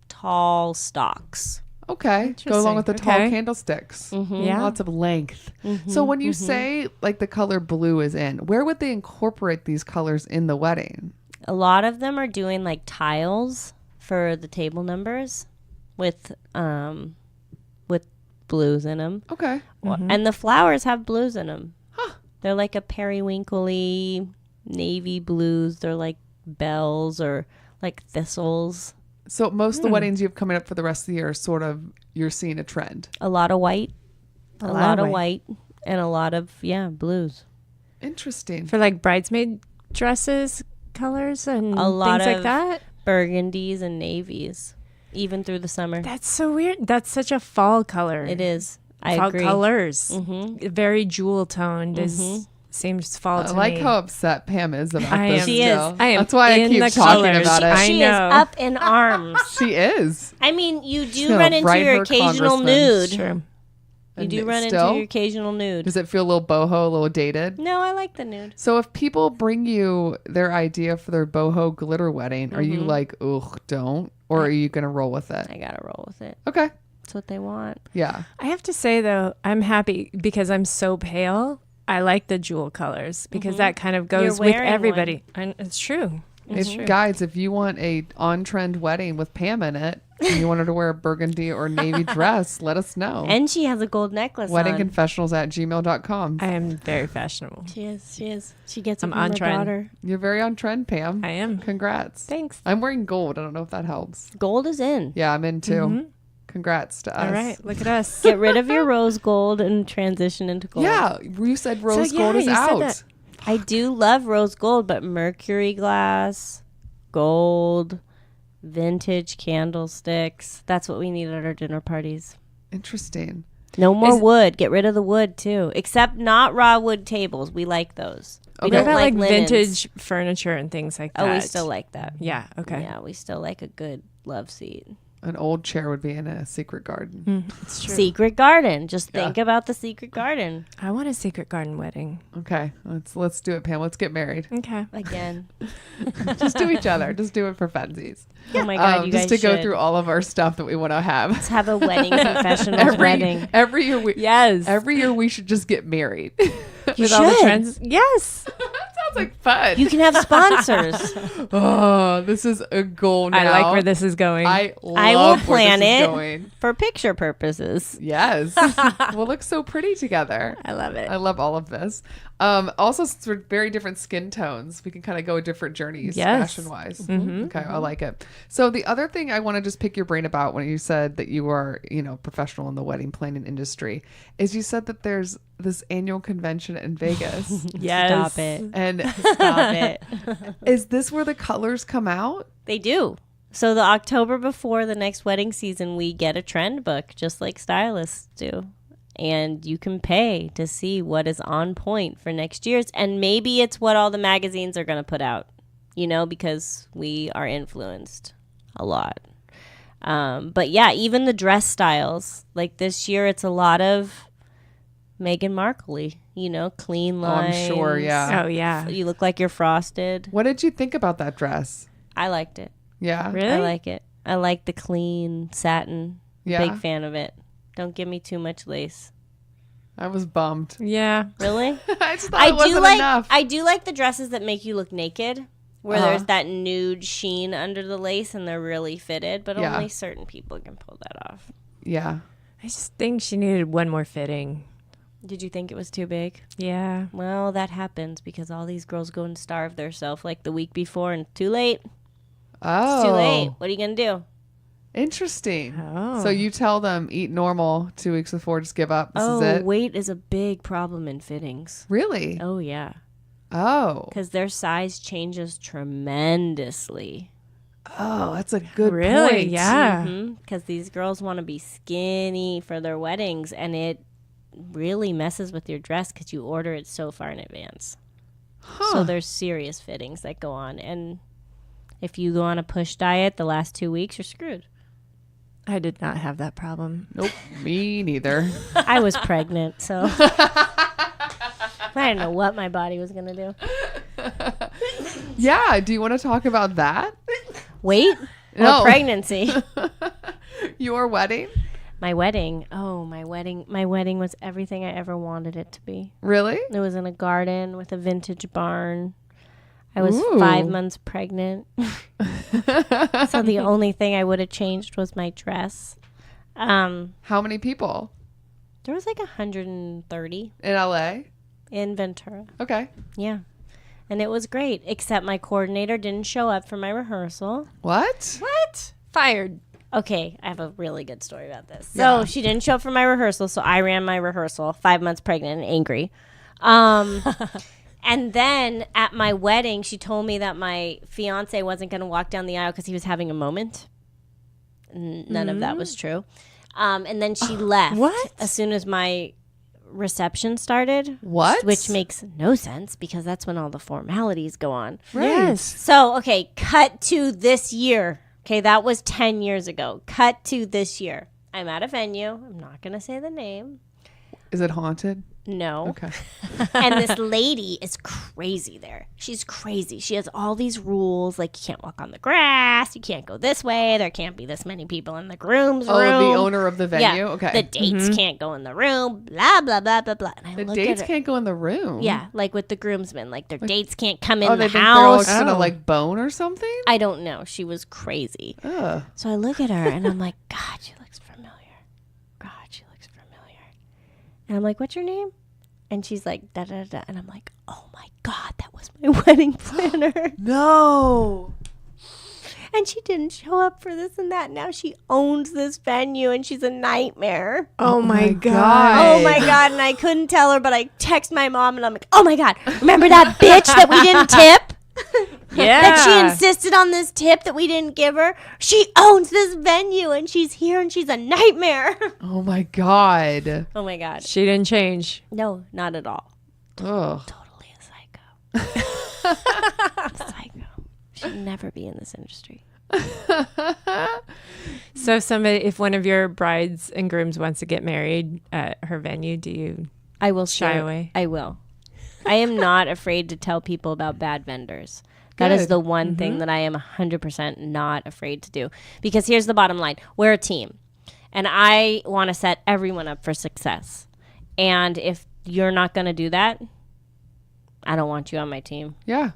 tall stalks. Okay. Go along with the tall candlesticks. Yeah. Lots of length. So when you say like the color blue is in, where would they incorporate these colors in the wedding? A lot of them are doing like tiles for the table numbers with blues in them. Okay. And the flowers have blues in them. Huh. They're like a periwinkle-y navy blues. They're like bells or like thistles. So most of the weddings you have coming up for the rest of the year, sort of, you're seeing a trend. A lot of white. A lot of white. And a lot of, blues. Interesting. For like bridesmaid dresses, colors, and A lot things of like that? burgundies and navies, even through the summer. That's so weird. That's such a fall color. It is. I fall agree. colors. Very jewel toned seems fall to I me. like how upset Pam is about I this. am. She is. still. I am That's why I in keep the talking colors. about it. I She know. is up in arms. She is. I mean, you do gonna run into write your her occasional congressman. nude. True. You And do run still? into your occasional nude. Does it feel a little boho, a little dated? No, I like the nude. So if people bring you their idea for their boho glitter wedding, are you like, ugh, don't? Or are you going to roll with it? I gotta roll with it. Okay. That's what they want. Yeah. I have to say though, I'm happy because I'm so pale. I like the jewel colors because that kind of goes with wearing everybody. And it's true. Guys, if you want a on-trend wedding with Pam in it, and you want her to wear a burgundy or navy dress, let us know. And she has a gold necklace on. Weddingconfessionals@gmail.com. I am very fashionable. She is. She gets it I'm from on her trend. daughter. You're very on trend, Pam. I am. Congrats. Thanks. I'm wearing gold. I don't know if that helps. Gold is in. Yeah, I'm in too. Congrats to us. All right. Look at us. Get rid of your rose gold and transition into gold. Yeah, you said rose So, gold yeah, is you said out. that. I do love rose gold, but mercury glass, gold, vintage candlesticks. That's what we need at our dinner parties. Interesting. No more wood. Get rid of the wood too. Except not raw wood tables. We like those. We Okay. What don't about like linens. vintage furniture and things like that? Oh, we still like that. Yeah. Okay. Yeah, we still like a good love seat. An old chair would be in a secret garden. It's true. Secret garden. Just think about the secret garden I want a secret garden wedding. Okay, let's do it, Pam. Let's get married. Okay. again. Just do each other. Just do it for funsies. Oh my god, you just guys to go should. through all of our stuff that we want to have. Let's have a wedding confessionals wedding. Every year we Yes. every year we should just get married. With all the should. trends. Yes. That sounds like fun. You can have sponsors. Oh, this is a goal now. I like where this is going. I will love where plan this is it. going. For picture purposes. Yes. We'll look so pretty together. I love it. I love all of this. Also, for very different skin tones, we can kind of go different journeys Yes. fashion wise. Okay, I like it. So the other thing I want to just pick your brain about when you said that you are, professional in the wedding planning industry, is you said that there's this annual convention in Vegas. Yes. Stop it. And Stop it. is this where the colors come out? They do. So the October before the next wedding season, we get a trend book, just like stylists do. and you can pay to see what is on point for next year's. And maybe it's what all the magazines are going to put out, because we are influenced a lot. But yeah, even the dress styles, like this year, it's a lot of Meghan Markle-y, clean lines. I'm sure, yeah. Oh, yeah. You look like you're frosted. What did you think about that dress? I liked it. Yeah. Really? I like it. I like the clean satin. Yeah. Big fan of it. Don't give me too much lace. I was bummed. Yeah. Really? I just thought it wasn't enough. I do like the dresses that make you look naked, where there's that nude sheen under the lace and they're really fitted, but only certain people can pull that off. Yeah. I just think she needed one more fitting. Did you think it was too big? Yeah. Well, that happens because all these girls go and starve themselves like the week before and too late. Oh. It's too late. What are you going to do? Interesting. Oh. So you tell them eat normal 2 weeks before, just give up. This is it. Weight is a big problem in fittings. Really? Oh, yeah. Oh. Because their size changes tremendously. Oh, that's a good Really? point. Yeah. Because these girls want to be skinny for their weddings, and it really messes with your dress because you order it so far in advance. Huh. So there's serious fittings that go on. And if you go on a push diet the last 2 weeks, you're screwed. I did not have that problem. Nope. Me neither. I was pregnant, so I didn't know what my body was going to do. Yeah. Do you want to talk about that? Weight No. or pregnancy? Your wedding? My wedding. Oh, my wedding. My wedding was everything I ever wanted it to be. Really? It was in a garden with a vintage barn. I was Ooh. 5 months pregnant. So the only thing I would have changed was my dress. How many people? There was like 130 In LA? in Ventura. Okay. Yeah. And it was great, except my coordinator didn't show up for my rehearsal. What? What? Fired. Okay, I have a really good story about this. So she didn't show up for my rehearsal, so I ran my rehearsal, 5 months pregnant and angry. And then at my wedding, she told me that my fiance wasn't going to walk down the aisle because he was having a moment. None of that was true. And then she left What? as soon as my reception started. What? Which makes no sense because that's when all the formalities go on. Right. Yes. So, okay, cut to this year. Okay, that was 10 years ago. Cut to this year. I'm at a venue. I'm not going to say the name. Is it haunted? No. Okay. And this lady is crazy there. She's crazy. She has all these rules, like you can't walk on the grass, you can't go this way, there can't be this many people in the groom's room. Oh, the owner of the venue? Yeah. Okay. The dates can't go in the room, blah, blah, blah, blah, blah. And I The look dates at her. can't go in the room? Yeah, like with the groomsmen. Like their dates can't come in Oh, the they think they're all house. going to like bone or something? I don't know. She was crazy. Ugh. So I look at her and I'm like, God, she looks familiar. God, she looks familiar. And I'm like, what's your name? And she's like, da da da. And I'm like, oh my God, that was my wedding planner. No. And she didn't show up for this and that. Now she owns this venue and she's a nightmare. Oh my God. God. Oh my God. And I couldn't tell her, but I text my mom and I'm like, oh my God, remember that bitch that we didn't tip? Yeah. That she insisted on this tip that we didn't give her? She owns this venue and she's here and she's a nightmare. Oh my God. Oh my God. She didn't change. No, not at all. Ugh. Totally a psycho. Psycho. Should never be in this industry. So if one of your brides and grooms wants to get married at her venue, do you I will shy share- away? I will. I am not afraid to tell people about bad vendors. That is Good. the one thing that I am 100% not afraid to do. Because here's the bottom line. We're a team. And I want to set everyone up for success. And if you're not going to do that, I don't want you on my team. Yeah.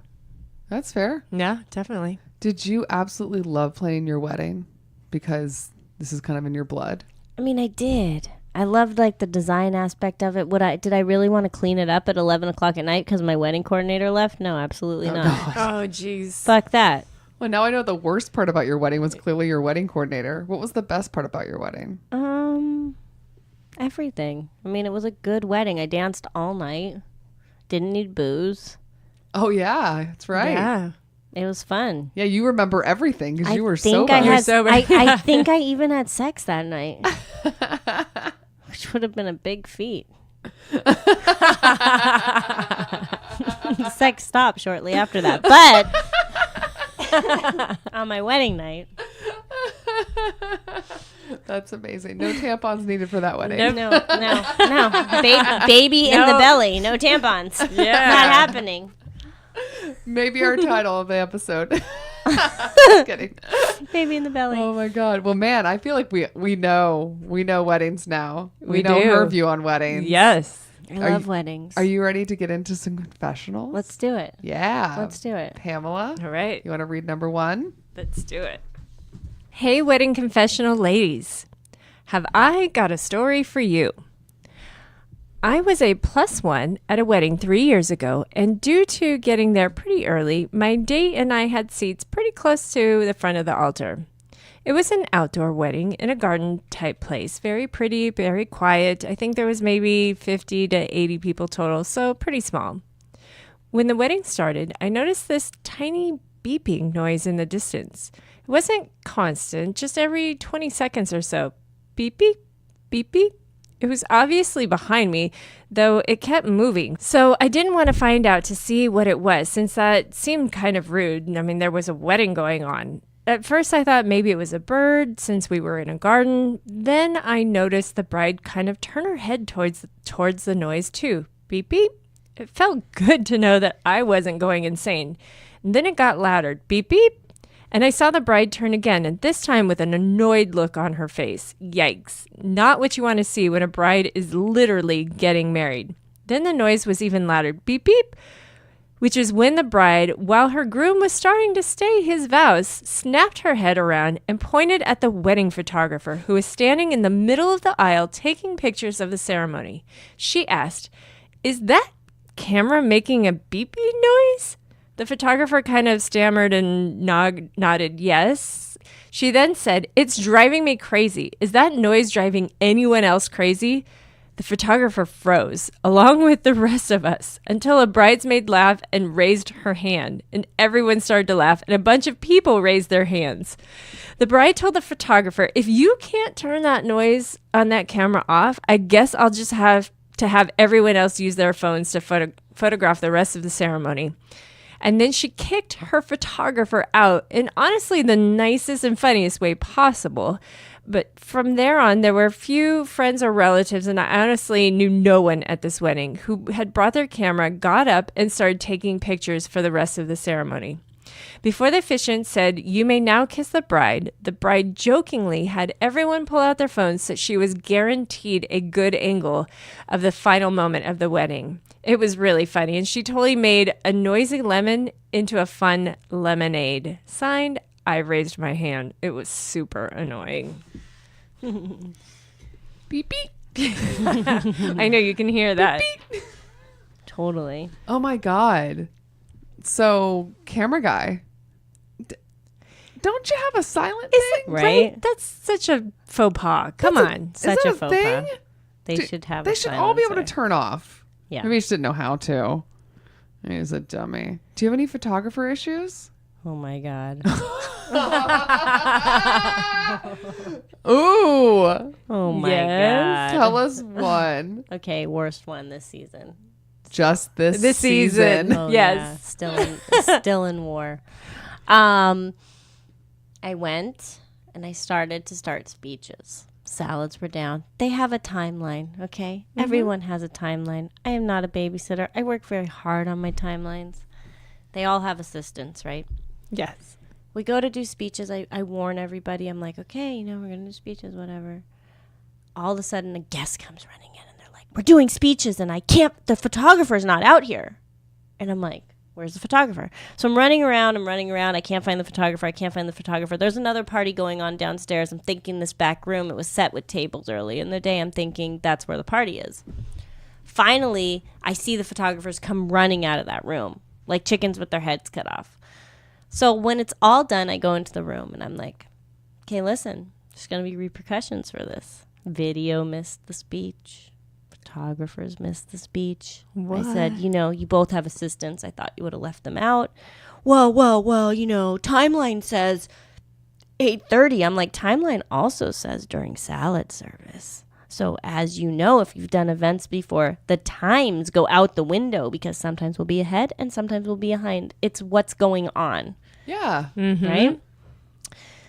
That's fair. Yeah, definitely. Did you absolutely love planning your wedding? Because this is kind of in your blood. I mean, I did. I loved like the design aspect of it. Did I really want to clean it up at 11 o'clock at night because my wedding coordinator left? No, absolutely not. Oh, jeez. Fuck that. Well, now I know the worst part about your wedding was clearly your wedding coordinator. What was the best part about your wedding? Everything. I mean, it was a good wedding. I danced all night. Didn't need booze. Oh, yeah. That's right. Yeah. It was fun. Yeah, you remember everything because you were think sober. I had. sober. I think I even had sex that night. which would have been a big feat. Sex stopped shortly after that, but on my wedding night. That's amazing. No tampons needed for that wedding. No. Baby in the belly. No tampons. Yeah. Not happening. Maybe our title of the episode. Just kidding. Baby in the belly. Oh my God. Well, man, I feel like we know weddings now. We know do. her view on weddings. Yes. I love weddings. Are you ready to get into some confessionals? Let's do it. Yeah. Let's do it. Pamela. All right. You want to read number 1? Let's do it. Hey, wedding confessional ladies. Have I got a story for you? I was a +1 at a wedding 3 years ago, and due to getting there pretty early, my date and I had seats pretty close to the front of the altar. It was an outdoor wedding in a garden-type place. Very pretty, very quiet. I think there was maybe 50 to 80 people total, so pretty small. When the wedding started, I noticed this tiny beeping noise in the distance. It wasn't constant, just every 20 seconds or so. Beep, beep, beep, beep. It was obviously behind me, though it kept moving. So I didn't want to find out to see what it was, since that seemed kind of rude. I mean, there was a wedding going on. At first, I thought maybe it was a bird, since we were in a garden. Then I noticed the bride kind of turn her head towards the noise, too. Beep, beep. It felt good to know that I wasn't going insane. And then it got louder. Beep, beep. And I saw the bride turn again, and this time with an annoyed look on her face. Yikes. Not what you want to see when a bride is literally getting married. Then the noise was even louder. Beep, beep. Which is when the bride, while her groom was starting to say his vows, snapped her head around and pointed at the wedding photographer, who was standing in the middle of the aisle taking pictures of the ceremony. She asked, "Is that camera making a beeping noise?" The photographer kind of stammered and nodded yes. She then said, "It's driving me crazy. Is that noise driving anyone else crazy?" The photographer froze, along with the rest of us, until a bridesmaid laughed and raised her hand, and everyone started to laugh, and a bunch of people raised their hands. The bride told the photographer, "If you can't turn that noise on that camera off, I guess I'll just have to have everyone else use their phones to photograph the rest of the ceremony." And then she kicked her photographer out in honestly the nicest and funniest way possible. But from there on, there were few friends or relatives, and I honestly knew no one at this wedding who had brought their camera, got up, and started taking pictures for the rest of the ceremony. Before the officiant said, "You may now kiss the bride jokingly had everyone pull out their phones so she was guaranteed a good angle of the final moment of the wedding. It was really funny, and she totally made a noisy lemon into a fun lemonade. Signed, I raised my hand. It was super annoying." Beep, beep. I know you can hear that. Beep, beep. Totally. Oh my God. So, camera guy, don't you have a silent thing? Right? That's such a faux pas. Come on. Such Is a that faux thing? pas. They should have They a should all be able to silencer. turn off. Yeah. Maybe he just didn't know how to. He's a dummy. Do you have any photographer issues? Oh my God. Ooh. Oh my Yes. God. Tell us one. Okay, worst one this season. Just this season. Oh, Yes. Yeah. Still in war. I went and I started speeches. Salads were down. They have a timeline, okay? Mm-hmm. Everyone has a timeline. I am not a babysitter. I work very hard on my timelines. They all have assistants, right? Yes. We go to do speeches. I warn everybody. I'm like, okay, we're going to do speeches, whatever. All of a sudden, a guest comes running in, and they're like, "We're doing speeches, and the photographer's not out here." And I'm like, where's the photographer? So I'm running around. I can't find the photographer. There's another party going on downstairs. I'm thinking this back room, it was set with tables early in the day. I'm thinking that's where the party is. Finally, I see the photographers come running out of that room, like chickens with their heads cut off. So when it's all done, I go into the room and I'm like, okay, listen, there's going to be repercussions for this. Video missed the speech. Photographers missed the speech. What? I said, you both have assistants. I thought you would have left them out. Well, timeline says 8:30. I'm like, timeline also says during salad service. So as you know, if you've done events before, the times go out the window because sometimes we'll be ahead and sometimes we'll be behind. It's what's going on. Yeah. Right?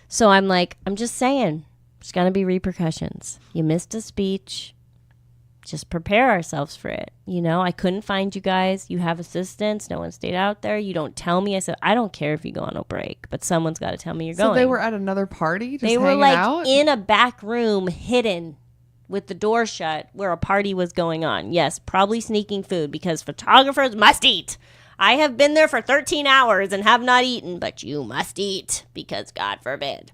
So I'm like, I'm just saying, there's going to be repercussions. You missed a speech. Just prepare ourselves for it. You know, I couldn't find you guys. You have assistants. No one stayed out there. You don't tell me. I said, I don't care if you go on a break, but someone's got to tell me you're going. So they were at another party just They were hanging like out? in a back room hidden with the door shut where a party was going on. Yes, probably sneaking food because photographers must eat. I have been there for 13 hours and have not eaten, but you must eat because God forbid.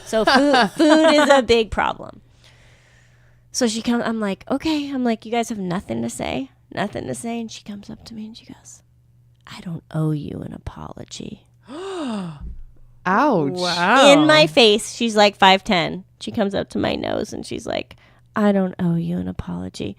So food is a big problem. So she comes, I'm like, okay. I'm like, you guys have nothing to say? Nothing to say? And she comes up to me and she goes, I don't owe you an apology. Ouch. Wow. In my face. She's like 5'10". She comes up to my nose and she's like, I don't owe you an apology.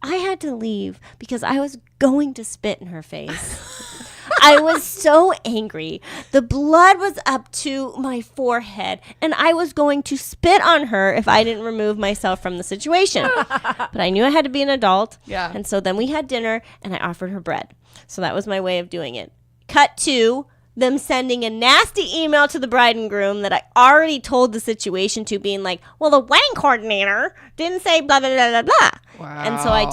I had to leave because I was going to spit in her face. I was so angry. The blood was up to my forehead, and I was going to spit on her if I didn't remove myself from the situation. But I knew I had to be an adult. Yeah. And so then we had dinner, and I offered her bread. So that was my way of doing it. Cut to them sending a nasty email to the bride and groom that I already told the situation to, being like, well, the wedding coordinator didn't say blah, blah, blah, blah, blah. Wow. And so I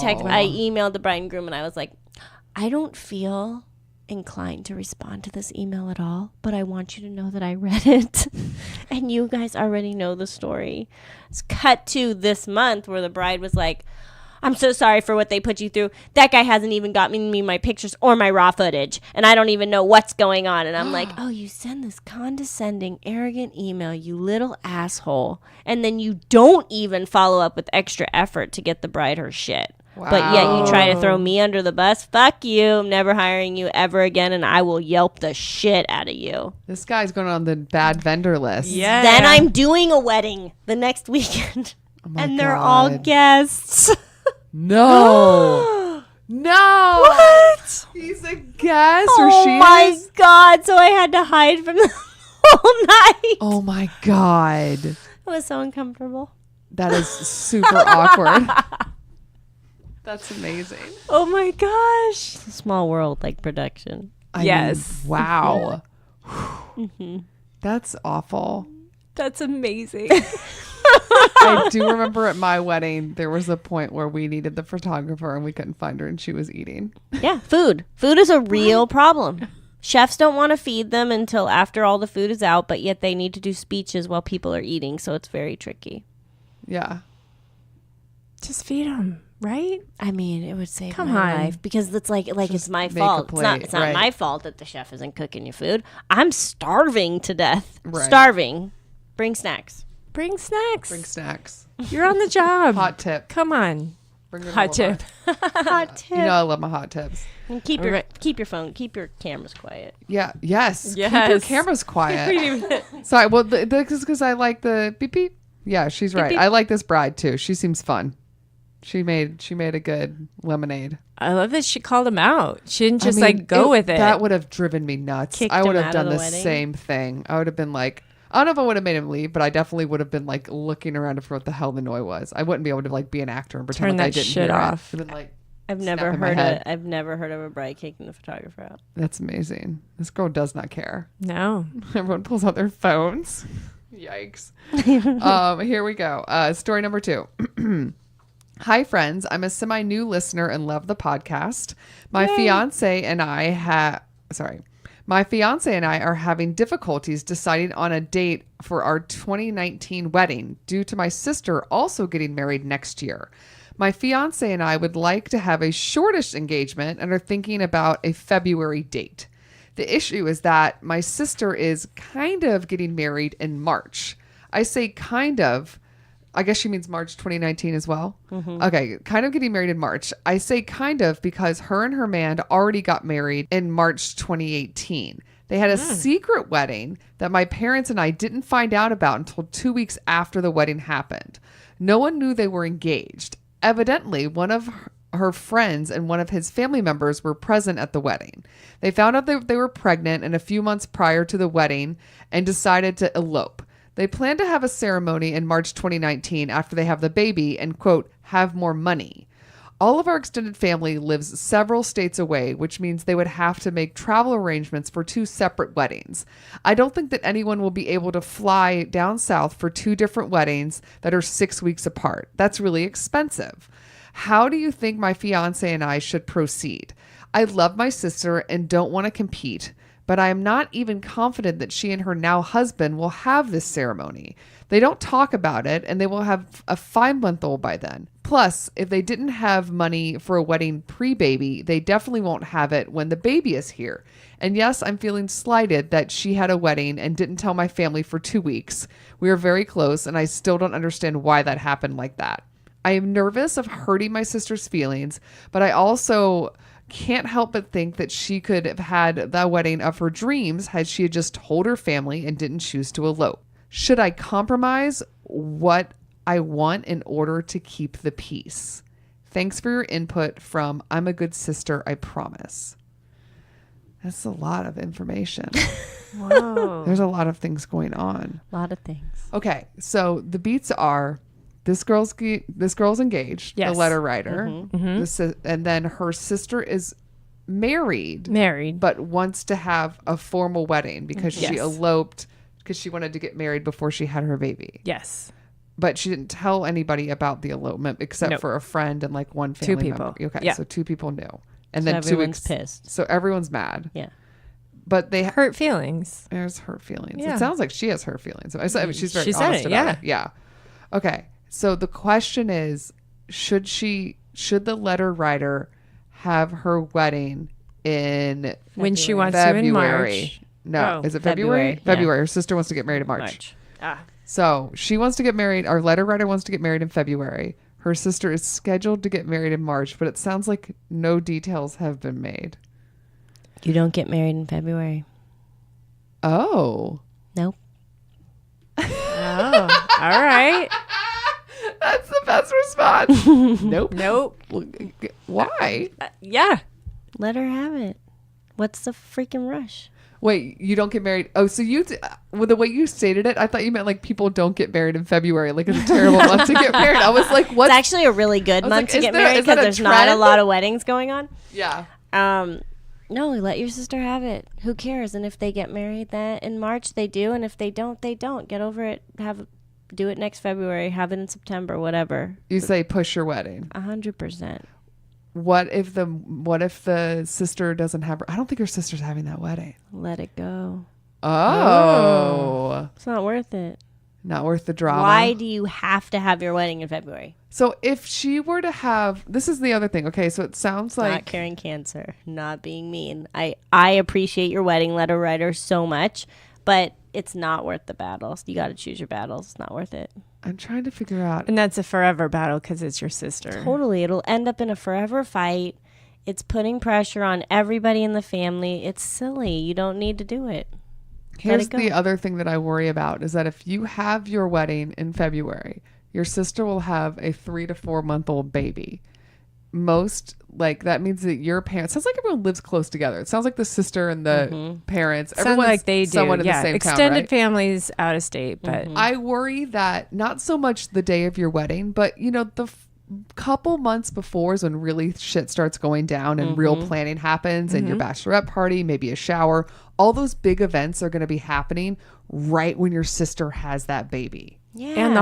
emailed the bride and groom, and I was like, I don't feel inclined to respond to this email at all, but I want you to know that I read it. And you guys already know the story. It's cut to this month where the bride was like, I'm so sorry for what they put you through. That guy hasn't even gotten me my pictures or my raw footage, and I don't even know what's going on. And I'm like, oh, you send this condescending, arrogant email, you little asshole, and then you don't even follow up with extra effort to get the bride her shit. Wow. But yet you try to throw me under the bus. Fuck you. I'm never hiring you ever again, and I will Yelp the shit out of you. This guy's going on the bad vendor list. Yeah. Then I'm doing a wedding the next weekend, and they're all guests. No. No. What? He's a guest or Oh she my is? God. So I had to hide from them all night. Oh my God. It was so uncomfortable. That is super awkward. That's amazing. Oh my gosh. It's a small world, like production. I Yes. mean, wow. That's awful. That's amazing. I do remember at my wedding, there was a point where we needed the photographer and we couldn't find her and she was eating. Yeah, food. Food is a real problem. Chefs don't want to feed them until after all the food is out, but yet they need to do speeches while people are eating, so it's very tricky. Yeah. Just feed them, right? I mean, it would save Come my on. life because it's like it's my make a fault. plate, It's not right. my fault that the chef isn't cooking your food. I'm starving to death. Right. Starving. Bring snacks. Bring snacks. Bring snacks. You're on the job. Hot tip. Come on. Bring a Hot little tip. Hot tip. You know I love my hot tips. And keep your phone, keep your cameras quiet. Yeah. Yes. Keep your Yes. cameras quiet. Sorry. Well, this is because I like the beep beep. Yeah, she's right. beep. I like this bride too. She seems fun. She made a good lemonade. I love that she called him out. She didn't just go with it. That would have driven me nuts. Kicked I would him have out done of the the wedding? same thing. I would have been like, I don't know if I would have made him leave, but I definitely would have been like looking around for what the hell the noise was. I wouldn't be able to like be an actor and pretend Turn like I that didn't shit hear off. it. I've been like, I've never in my heard head. I've never heard of a bride kicking the photographer out. that's amazing. This girl does not care. No. Everyone pulls out their phones. Yikes. Here we go. Story number 2. Hi, friends. I'm a semi-new listener and love the podcast. My fiance and I are having difficulties deciding on a date for our 2019 wedding due to my sister also getting married next year. My fiance and I would like to have a shortish engagement and are thinking about a February date. The issue is that my sister is kind of getting married in March. I say kind of. I guess she means March 2019 as well. Mm-hmm. Okay, kind of getting married in March. I say kind of because her and her man already got married in March 2018. They had a secret wedding that my parents and I didn't find out about until 2 weeks after the wedding happened. No one knew they were engaged. Evidently, one of her friends and one of his family members were present at the wedding. They found out that they were pregnant and a few months prior to the wedding and decided to elope. They plan to have a ceremony in March 2019 after they have the baby and, quote, have more money. All of our extended family lives several states away, which means they would have to make travel arrangements for 2 separate weddings. I don't think that anyone will be able to fly down south for 2 different weddings that are 6 weeks apart. That's really expensive. How do you think my fiance and I should proceed? I love my sister and don't want to compete, but I am not even confident that she and her now husband will have this ceremony. They don't talk about it, and they will have a 5-month-old by then. Plus, if they didn't have money for a wedding pre-baby, they definitely won't have it when the baby is here. And yes, I'm feeling slighted that she had a wedding and didn't tell my family for 2 weeks. We are very close, and I still don't understand why that happened like that. I am nervous of hurting my sister's feelings, but I also can't help but think that she could have had the wedding of her dreams had she had just told her family and didn't choose to elope. Should I compromise what I want in order to keep the peace? Thanks for your input from I'm a good sister, I promise. That's a lot of information. Whoa. There's a lot of things going on. A lot of things. Okay, so the beats are this girl's engaged, yes. the letter writer, Mm-hmm. and then her sister is married, but wants to have a formal wedding because she eloped because she wanted to get married before she had her baby. Yes. But she didn't tell anybody about the elopement except for a friend and like one family 2 people. member. Okay, yeah. So 2 people knew. And So then everyone's pissed. So everyone's mad. Yeah. But they Hurt feelings. There's hurt feelings. Yeah. It sounds like she has hurt feelings. I mean, she's very She said honest it, about yeah. it. Yeah. Okay. So the question is, should the letter writer have her wedding in When she wants February? to in March. No, Oh, is it February? February, February. Her sister wants to get married in March. So she wants to get married. Our letter writer wants to get married in February. Her sister is scheduled to get married in March, but it sounds like no details have been made. You don't get married in February. Oh. Nope. Oh, all right. That's the best response. Nope. Nope. Why? Yeah. Let her have it. What's the freaking rush? Wait, you don't get married? Oh, so with the way you stated it, I thought you meant like people don't get married in February. Like it's a terrible month to get married. I was like, what? It's actually a really good month to get married because there's not a lot of weddings going on. Yeah. No, let your sister have it. Who cares? And if they get married that in March, they do. And if they don't, they don't. Get over it. Do it next February. Have it in September. Whatever. You say push your wedding. 100%. What if the sister doesn't have? I don't think her sister's having that wedding. Let it go. Oh. It's not worth it. Not worth the drama. Why do you have to have your wedding in February? So if she were to have, this is the other thing. Okay, so it sounds like Not curing cancer, not being mean. I appreciate your wedding letter writer so much, but it's not worth the battles. You got to choose your battles. It's not worth it. I'm trying to figure out. And that's a forever battle because it's your sister. Totally. It'll end up in a forever fight. It's putting pressure on everybody in the family. It's silly. You don't need to do it. Here's the other thing that I worry about is that if you have your wedding in February, your sister will have a 3 to 4 month old baby. That means that your parents, sounds like everyone lives close together. It sounds like the sister and the parents, Sounds like they do. Someone in the same Extended town, right? families out of state, but I worry that not so much the day of your wedding, but the couple months before is when really shit starts going down and real planning happens and your bachelorette party, maybe a shower. All those big events are going to be happening right when your sister has that baby. Yeah. and the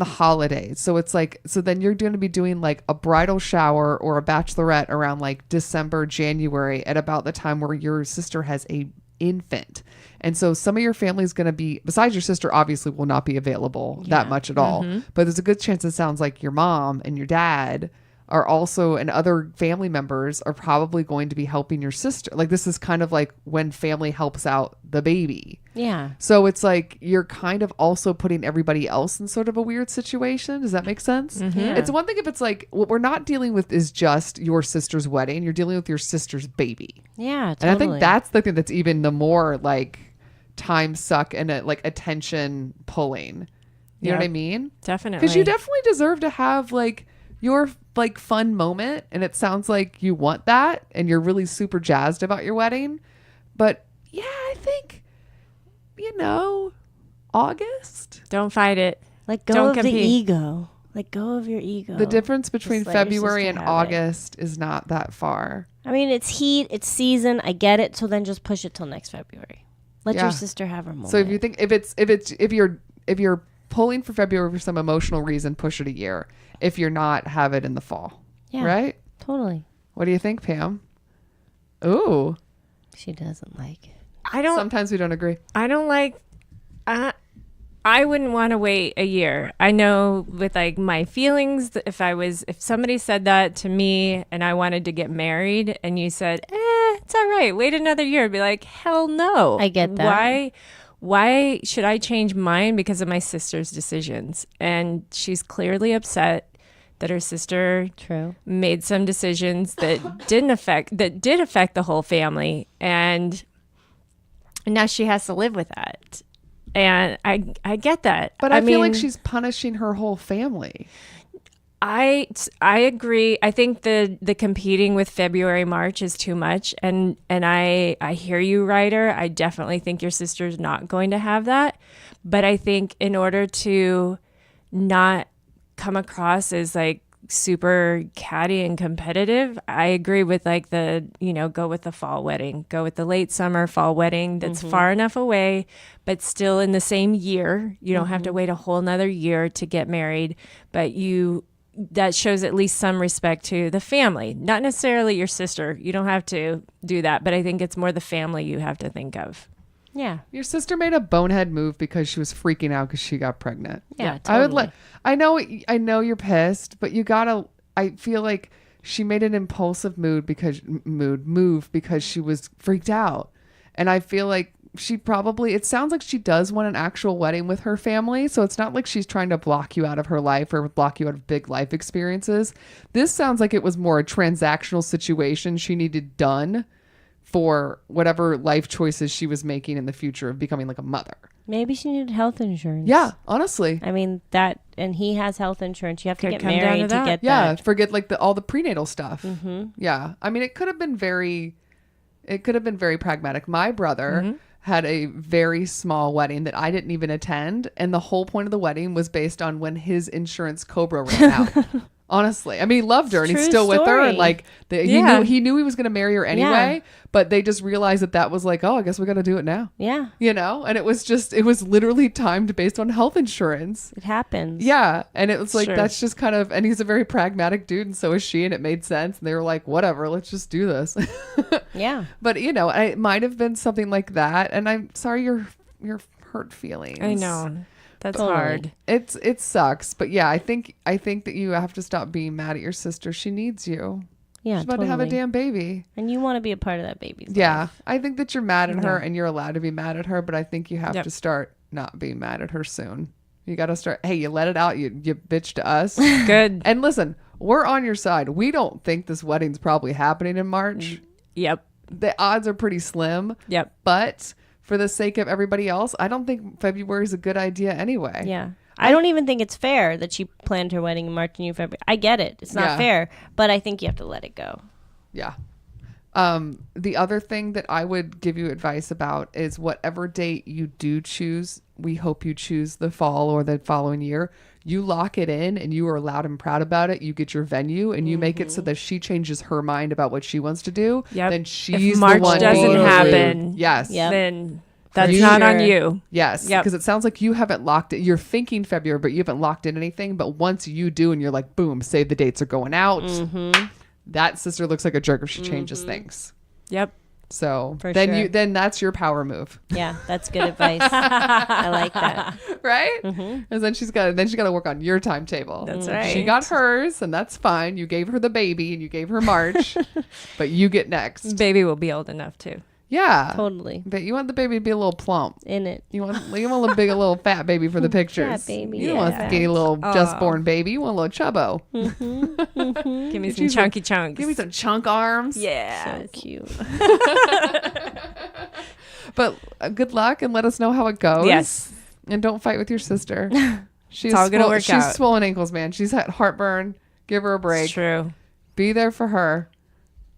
holidays. So it's like, so then you're going to be doing like a bridal shower or a bachelorette around like December, January at about the time where your sister has a infant. And so some of your family is going to be, besides your sister, obviously will not be available that much at all. But there's a good chance it sounds like your mom and your dad are also, and other family members are probably going to be helping your sister. Like this is kind of like when family helps out the baby. Yeah. So it's like you're kind of also putting everybody else in sort of a weird situation. Does that make sense? Yeah. It's one thing if it's like, what we're not dealing with is just your sister's wedding. You're dealing with your sister's baby. Yeah, totally. And I think that's the thing that's even the more like time suck and like attention pulling. You know what I mean? Definitely. Because you definitely deserve to have like your like fun moment. And it sounds like you want that and you're really super jazzed about your wedding. But yeah, I think, August. Don't fight it. Let go Don't of compete. the ego. Let go of your ego. The difference between Just let your February sister and have it. August is not that far. I mean, it's heat, it's season. I get it. So then just push it till next February. Let Yeah. your sister have her moment. So if you think if you're pulling for February for some emotional reason, push it a year. If you're not, have it in the fall. yeah, Right? totally. What do you think, Pam? Ooh. She doesn't like it. I don't. Sometimes we don't agree. I don't like. I wouldn't want to wait a year. I know with like my feelings, if somebody said that to me and I wanted to get married and you said, it's all right, wait another year, I'd be like, hell no. I get that. Why should I change mine because of my sister's decisions? And she's clearly upset that her sister True. made some decisions that did affect the whole family, and now she has to live with that. And I get that. But I feel like mean, she's punishing her whole family. I agree. I think the competing with February, March is too much. And I hear you, Ryder. I definitely think your sister's not going to have that. But I think in order to not come across as like super catty and competitive, I agree with like go with the fall wedding, go with the late summer fall wedding that's far enough away, but still in the same year. You don't have to wait a whole nother year to get married, but that shows at least some respect to the family, not necessarily your sister. You don't have to do that, but I think it's more the family you have to think of. Yeah. Your sister made a bonehead move because she was freaking out because she got pregnant. Yeah. Totally. I know you're pissed, but I feel like she made an impulsive move because she was freaked out. And I feel like it sounds like she does want an actual wedding with her family. So it's not like she's trying to block you out of her life or block you out of big life experiences. This sounds like it was more a transactional situation she needed done for whatever life choices she was making in the future of becoming like a mother. Maybe she needed health insurance. Yeah, honestly. I mean, and he has health insurance. You have to Could get come down married to to that. get Yeah, that. forget like all the prenatal stuff. Yeah. I mean, it could have been very pragmatic. My brother had a very small wedding that I didn't even attend. And the whole point of the wedding was based on when his insurance Cobra ran out. Honestly, I mean, he loved her and he's True still with her, and story. like he knew he was going to marry her anyway, but they just realized that was like, oh, I guess we got to do it now. Yeah. And it was literally timed based on health insurance. It happens. Yeah, and it was like, Sure. that's just kind of, and he's a very pragmatic dude, and so is she, and it made sense, and they were like, whatever, let's just do this. Yeah. But it might have been something like that, and I'm sorry your hurt feelings. I know. That's Totally. hard. It sucks, but yeah, I think that you have to stop being mad at your sister. She needs you. Yeah. She's about to have a damn baby. And you want to be a part of that baby's Yeah, life. I think that you're mad at her, Yeah. and you're allowed to be mad at her, but I think you have Yep. to start not being mad at her soon. You got to start. Hey, you let it out. You bitch to us. Good. And listen, we're on your side. We don't think this wedding's probably happening in March. Yep. The odds are pretty slim. Yep. But for the sake of everybody else, I don't think February is a good idea anyway. Yeah. I don't even think it's fair that she planned her wedding in March and you February. I get it. It's not fair, but I think you have to let it go. Yeah. The other thing that I would give you advice about is whatever date you do choose, we hope you choose the fall or the following year. You lock it in and you are loud and proud about it. You get your venue and you make it so that she changes her mind about what she wants to do. Yep. Then she's If March the one doesn't being happen, rude. Yes. Yep. then that's You- not on Sure. you. Yes. Yep. Because it sounds like you haven't locked it. You're thinking February, but you haven't locked in anything. But once you do and you're like, boom, save the dates are going out. That sister looks like a jerk if she changes things. Yep. So For then sure. then that's your power move. Yeah, that's good advice. I like that. Right? And then she's got to work on your timetable. That's She right. got hers, and that's fine. You gave her the baby, and you gave her March, but you get next. Baby will be old enough too. Yeah, Totally. But you want the baby to be a little plump. In it. You want a big, a little fat baby for the pictures. Fat baby, You don't want a yeah. skinny little just born baby. You want a little chubbo. Give me If some you chunky chunks. Give me some chunk arms. Yeah. So cute. But good luck, and let us know how it goes. Yes. And don't fight with your sister. She's all gonna work She's out. swollen ankles, man. She's had heartburn. Give her a break. It's true. Be there for her,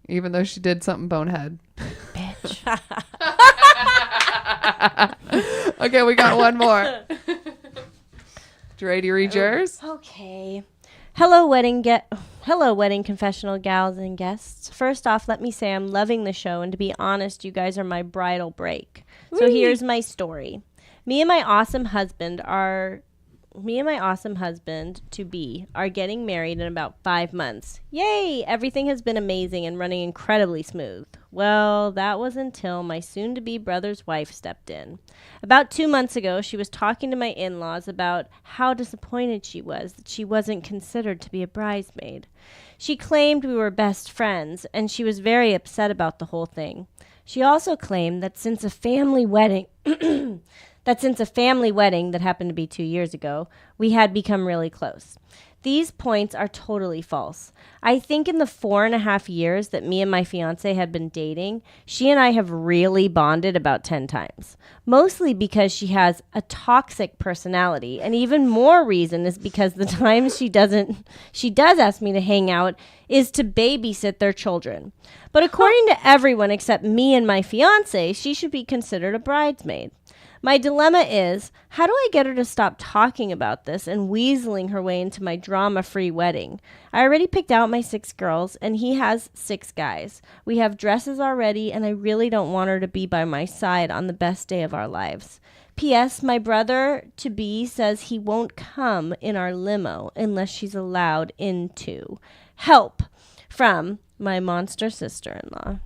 even though she did something bonehead. Bitch. Okay, we got one more. Dre, do you read yours? Okay. Hello, wedding confessional gals and guests. First off, let me say I'm loving the show, and to be honest, you guys are my bridal break. So here's my story. Me and my awesome husband to be are getting married in about 5 months. Yay! Everything has been amazing and running incredibly smooth. Well, that was until my soon-to-be brother's wife stepped in. About 2 months ago, she was talking to my in-laws about how disappointed she was that she wasn't considered to be a bridesmaid. She claimed we were best friends, and she was very upset about the whole thing. She also claimed that since a family wedding that happened to be 2 years ago, we had become really close. These points are totally false. I think in the 4.5 years that me and my fiance had been dating, she and I have really bonded about 10 times. Mostly because she has a toxic personality, and even more reason is because the times she does ask me to hang out is to babysit their children. But according to everyone except me and my fiance, she should be considered a bridesmaid. My dilemma is, how do I get her to stop talking about this and weaseling her way into my drama-free wedding? I already picked out my 6 girls, and he has 6 guys. We have dresses already, and I really don't want her to be by my side on the best day of our lives. P.S. My brother-to-be says he won't come in our limo unless she's allowed in too. Help! From my monster sister-in-law.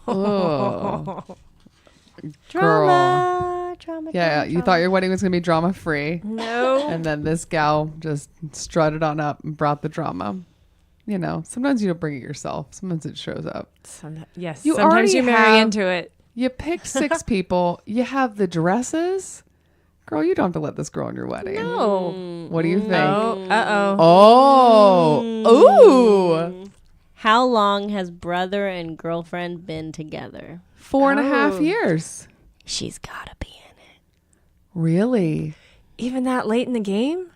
Oh. Drama. Yeah, you thought your wedding was going to be drama free. No. And then this gal just strutted on up and brought the drama. You know, sometimes you don't bring it yourself. Sometimes it shows up. Yes. You Sometimes you marry into it. You pick 6 people. You have the dresses. Girl, you don't have to let this girl in your wedding. No. What do you think? No. Uh-oh. Oh. Ooh. How long has brother and girlfriend been together? 4.5 years. She's gotta be in it. Really? Even that late in the game?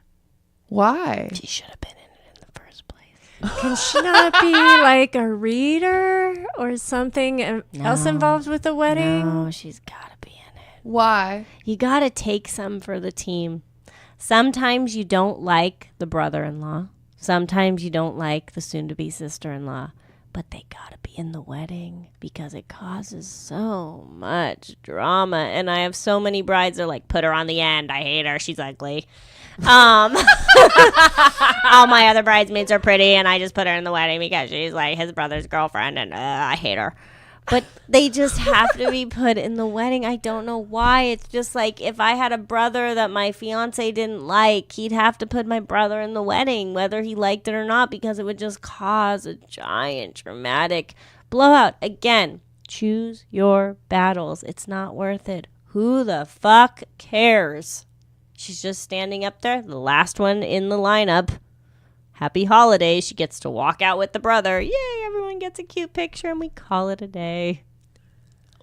Why? She should have been in it in the first place. Can she not be like a reader or something else involved with the wedding? No, she's gotta be in it. Why? You gotta take some for the team. Sometimes you don't like the brother-in-law. Sometimes you don't like the soon-to-be sister-in-law. But they gotta be in the wedding because it causes so much drama. And I have so many brides that are like, put her on the end. I hate her. She's ugly. All my other bridesmaids are pretty, and I just put her in the wedding because she's like his brother's girlfriend, and I hate her. But they just have to be put in the wedding. I don't know why. It's just like if I had a brother that my fiance didn't like, he'd have to put my brother in the wedding, whether he liked it or not, because it would just cause a giant dramatic blowout. Again, choose your battles. It's not worth it. Who the fuck cares? She's just standing up there, the last one in the lineup. Happy holidays. She gets to walk out with the brother. Yay, everyone gets a cute picture, and we call it a day.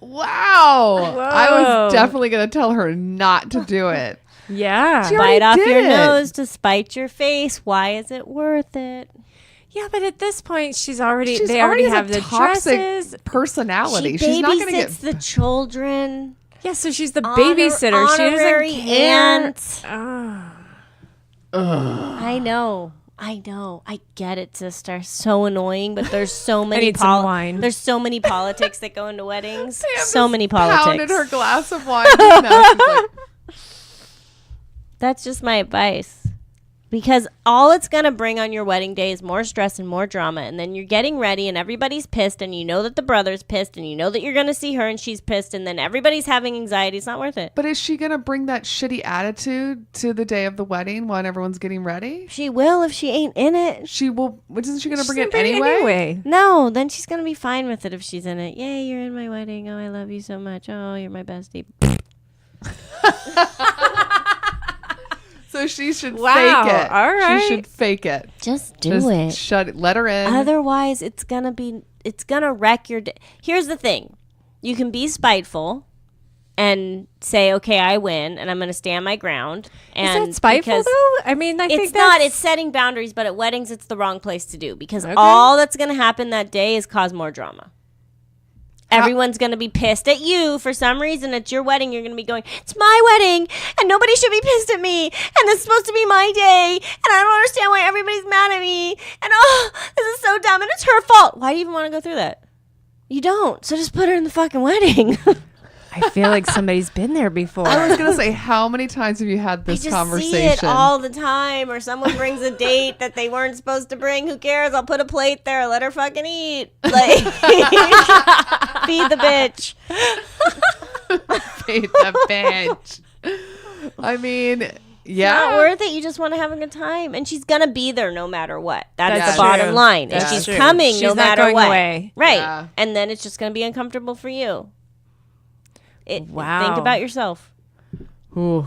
Wow. Whoa. I was definitely going to tell her not to do it. Yeah. Bite off your nose to spite your face. Why is it worth it? Yeah, but at this point, they already have the dresses. Personality. She's not going to get the children. Yeah, so she's the babysitter. She doesn't care. Aunt. I know. I get it, sister. So annoying, but there's so many there's so many politics that go into weddings. Sam so many politics. Pounded her glass of wine. That's just my advice. Because all it's going to bring on your wedding day is more stress and more drama. And then you're getting ready and everybody's pissed. And you know that the brother's pissed. And you know that you're going to see her and she's pissed. And then everybody's having anxiety. It's not worth it. But is she going to bring that shitty attitude to the day of the wedding when everyone's getting ready? She will if she ain't in it. She will. Isn't she going to bring it anyway? No, then she's going to be fine with it if she's in it. Yay, you're in my wedding. Oh, I love you so much. Oh, you're my bestie. So she should fake it. All right. She should fake it. Just do it. Shut it. Let her in. Otherwise, it's gonna wreck your day. Here's the thing. You can be spiteful and say, okay, I win, and I'm gonna stand my ground. And is that spiteful, though? I mean, I think it's not. It's setting boundaries, but at weddings, it's the wrong place to do because all that's gonna happen that day is cause more drama. Everyone's going to be pissed at you for some reason. It's your wedding. You're going to be going, it's my wedding, and nobody should be pissed at me, and this is supposed to be my day, and I don't understand why everybody's mad at me, and this is so dumb, and it's her fault. Why do you even want to go through that? You don't. So just put her in the fucking wedding. I feel like somebody's been there before. I was going to say, how many times have you had this conversation? I just see it all the time. Or someone brings a date that they weren't supposed to bring. Who cares? I'll put a plate there. Let her fucking eat. Like, feed the bitch. Feed the bitch. I mean, yeah. It's not worth it. You just want to have a good time. And she's going to be there no matter what. That's the true. bottom line. And she's coming she's no not matter going what. Away. Right. Yeah. And then it's just going to be uncomfortable for you. Wow. Think about yourself. Ooh.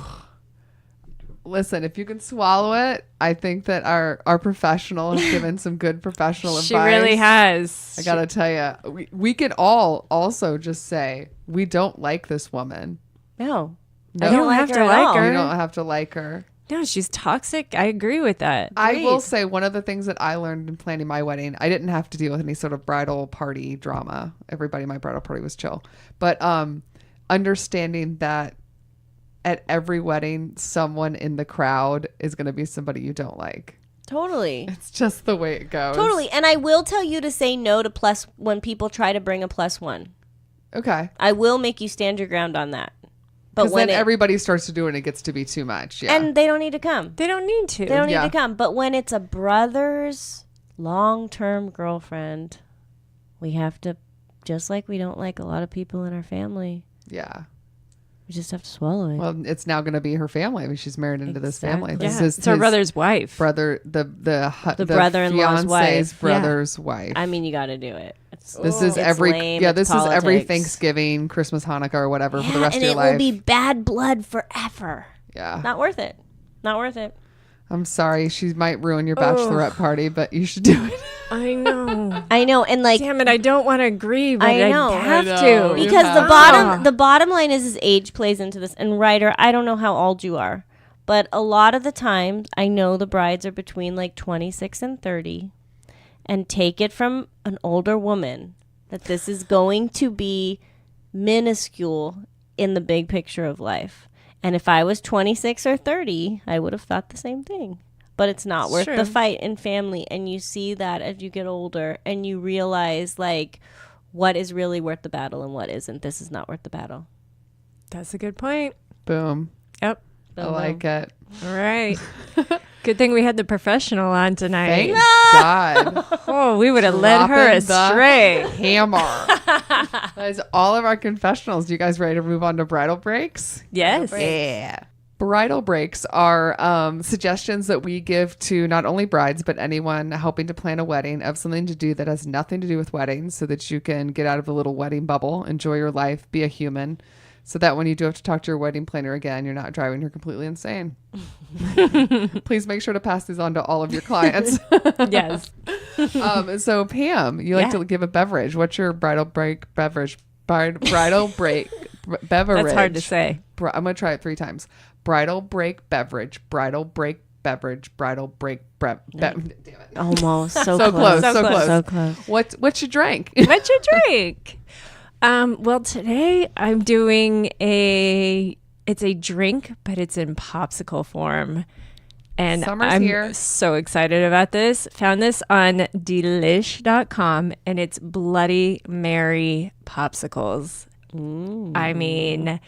Listen, if you can swallow it, I think that our professional has given some good professional advice. She really has. I gotta tell you, we could all also just say we don't like this woman. No. I don't have to like her. You don't have to like her. No, she's toxic. I agree with that. I will say one of the things that I learned in planning my wedding, I didn't have to deal with any sort of bridal party drama. Everybody in my bridal party was chill. But understanding that at every wedding, someone in the crowd is going to be somebody you don't like. Totally. It's just the way it goes. Totally. And I will tell you to say no to plus when people try to bring a +1. Okay. I will make you stand your ground on that. But when everybody starts to do it, it gets to be too much. Yeah. And they don't need to come. They don't need to. They don't need to come. But when it's a brother's long-term girlfriend, we have to, just like we don't like a lot of people in our family. Yeah. We just have to swallow it. Well, it's now going to be her family. I mean, she's married into this family. This is it's her brother's wife. The brother-in-law's fiance's wife. brother's wife. I mean, you got to do it. This is every Thanksgiving, Christmas, Hanukkah, or whatever for the rest of your life. And it will be bad blood forever. Yeah. Not worth it. Not worth it. I'm sorry. She might ruin your bachelorette party, but you should do it. I know. I know. And like, damn it, I don't want to agree, but I know. I have I know. to. Because the bottom line is age plays into this. And Ryder, I don't know how old you are, but a lot of the time I know the brides are between like 26 and 30, and take it from an older woman that this is going to be minuscule in the big picture of life. And if I was 26 or 30, I would have thought the same thing. But it's not worth the fight in family. And you see that as you get older and you realize, like, what is really worth the battle and what isn't. This is not worth the battle. That's a good point. Boom. Yep. I like it. All right. Good thing we had the professional on tonight. Thank God. Oh, we would have led her astray. Hammer. That is all of our confessionals. You guys ready to move on to bridal breaks? Yes. Yeah. Bridal breaks are suggestions that we give to not only brides, but anyone helping to plan a wedding of something to do that has nothing to do with weddings so that you can get out of the little wedding bubble, enjoy your life, be a human, so that when you do have to talk to your wedding planner again, you're not driving her completely insane. Please make sure to pass these on to all of your clients. Yes. So Pam, you like to give a beverage. What's your bridal break beverage? Bridal break beverage. That's hard to say. I'm going to try it 3 times. Bridal break beverage. Bridal break beverage. Bridal break damn it. Almost. So close. close. So close. So close. What's your drink? What's your drink? Well, today I'm doing it's a drink, but it's in popsicle form. And Summer's I'm here. So excited about this. Found this on Delish.com, and it's Bloody Mary popsicles. I mean,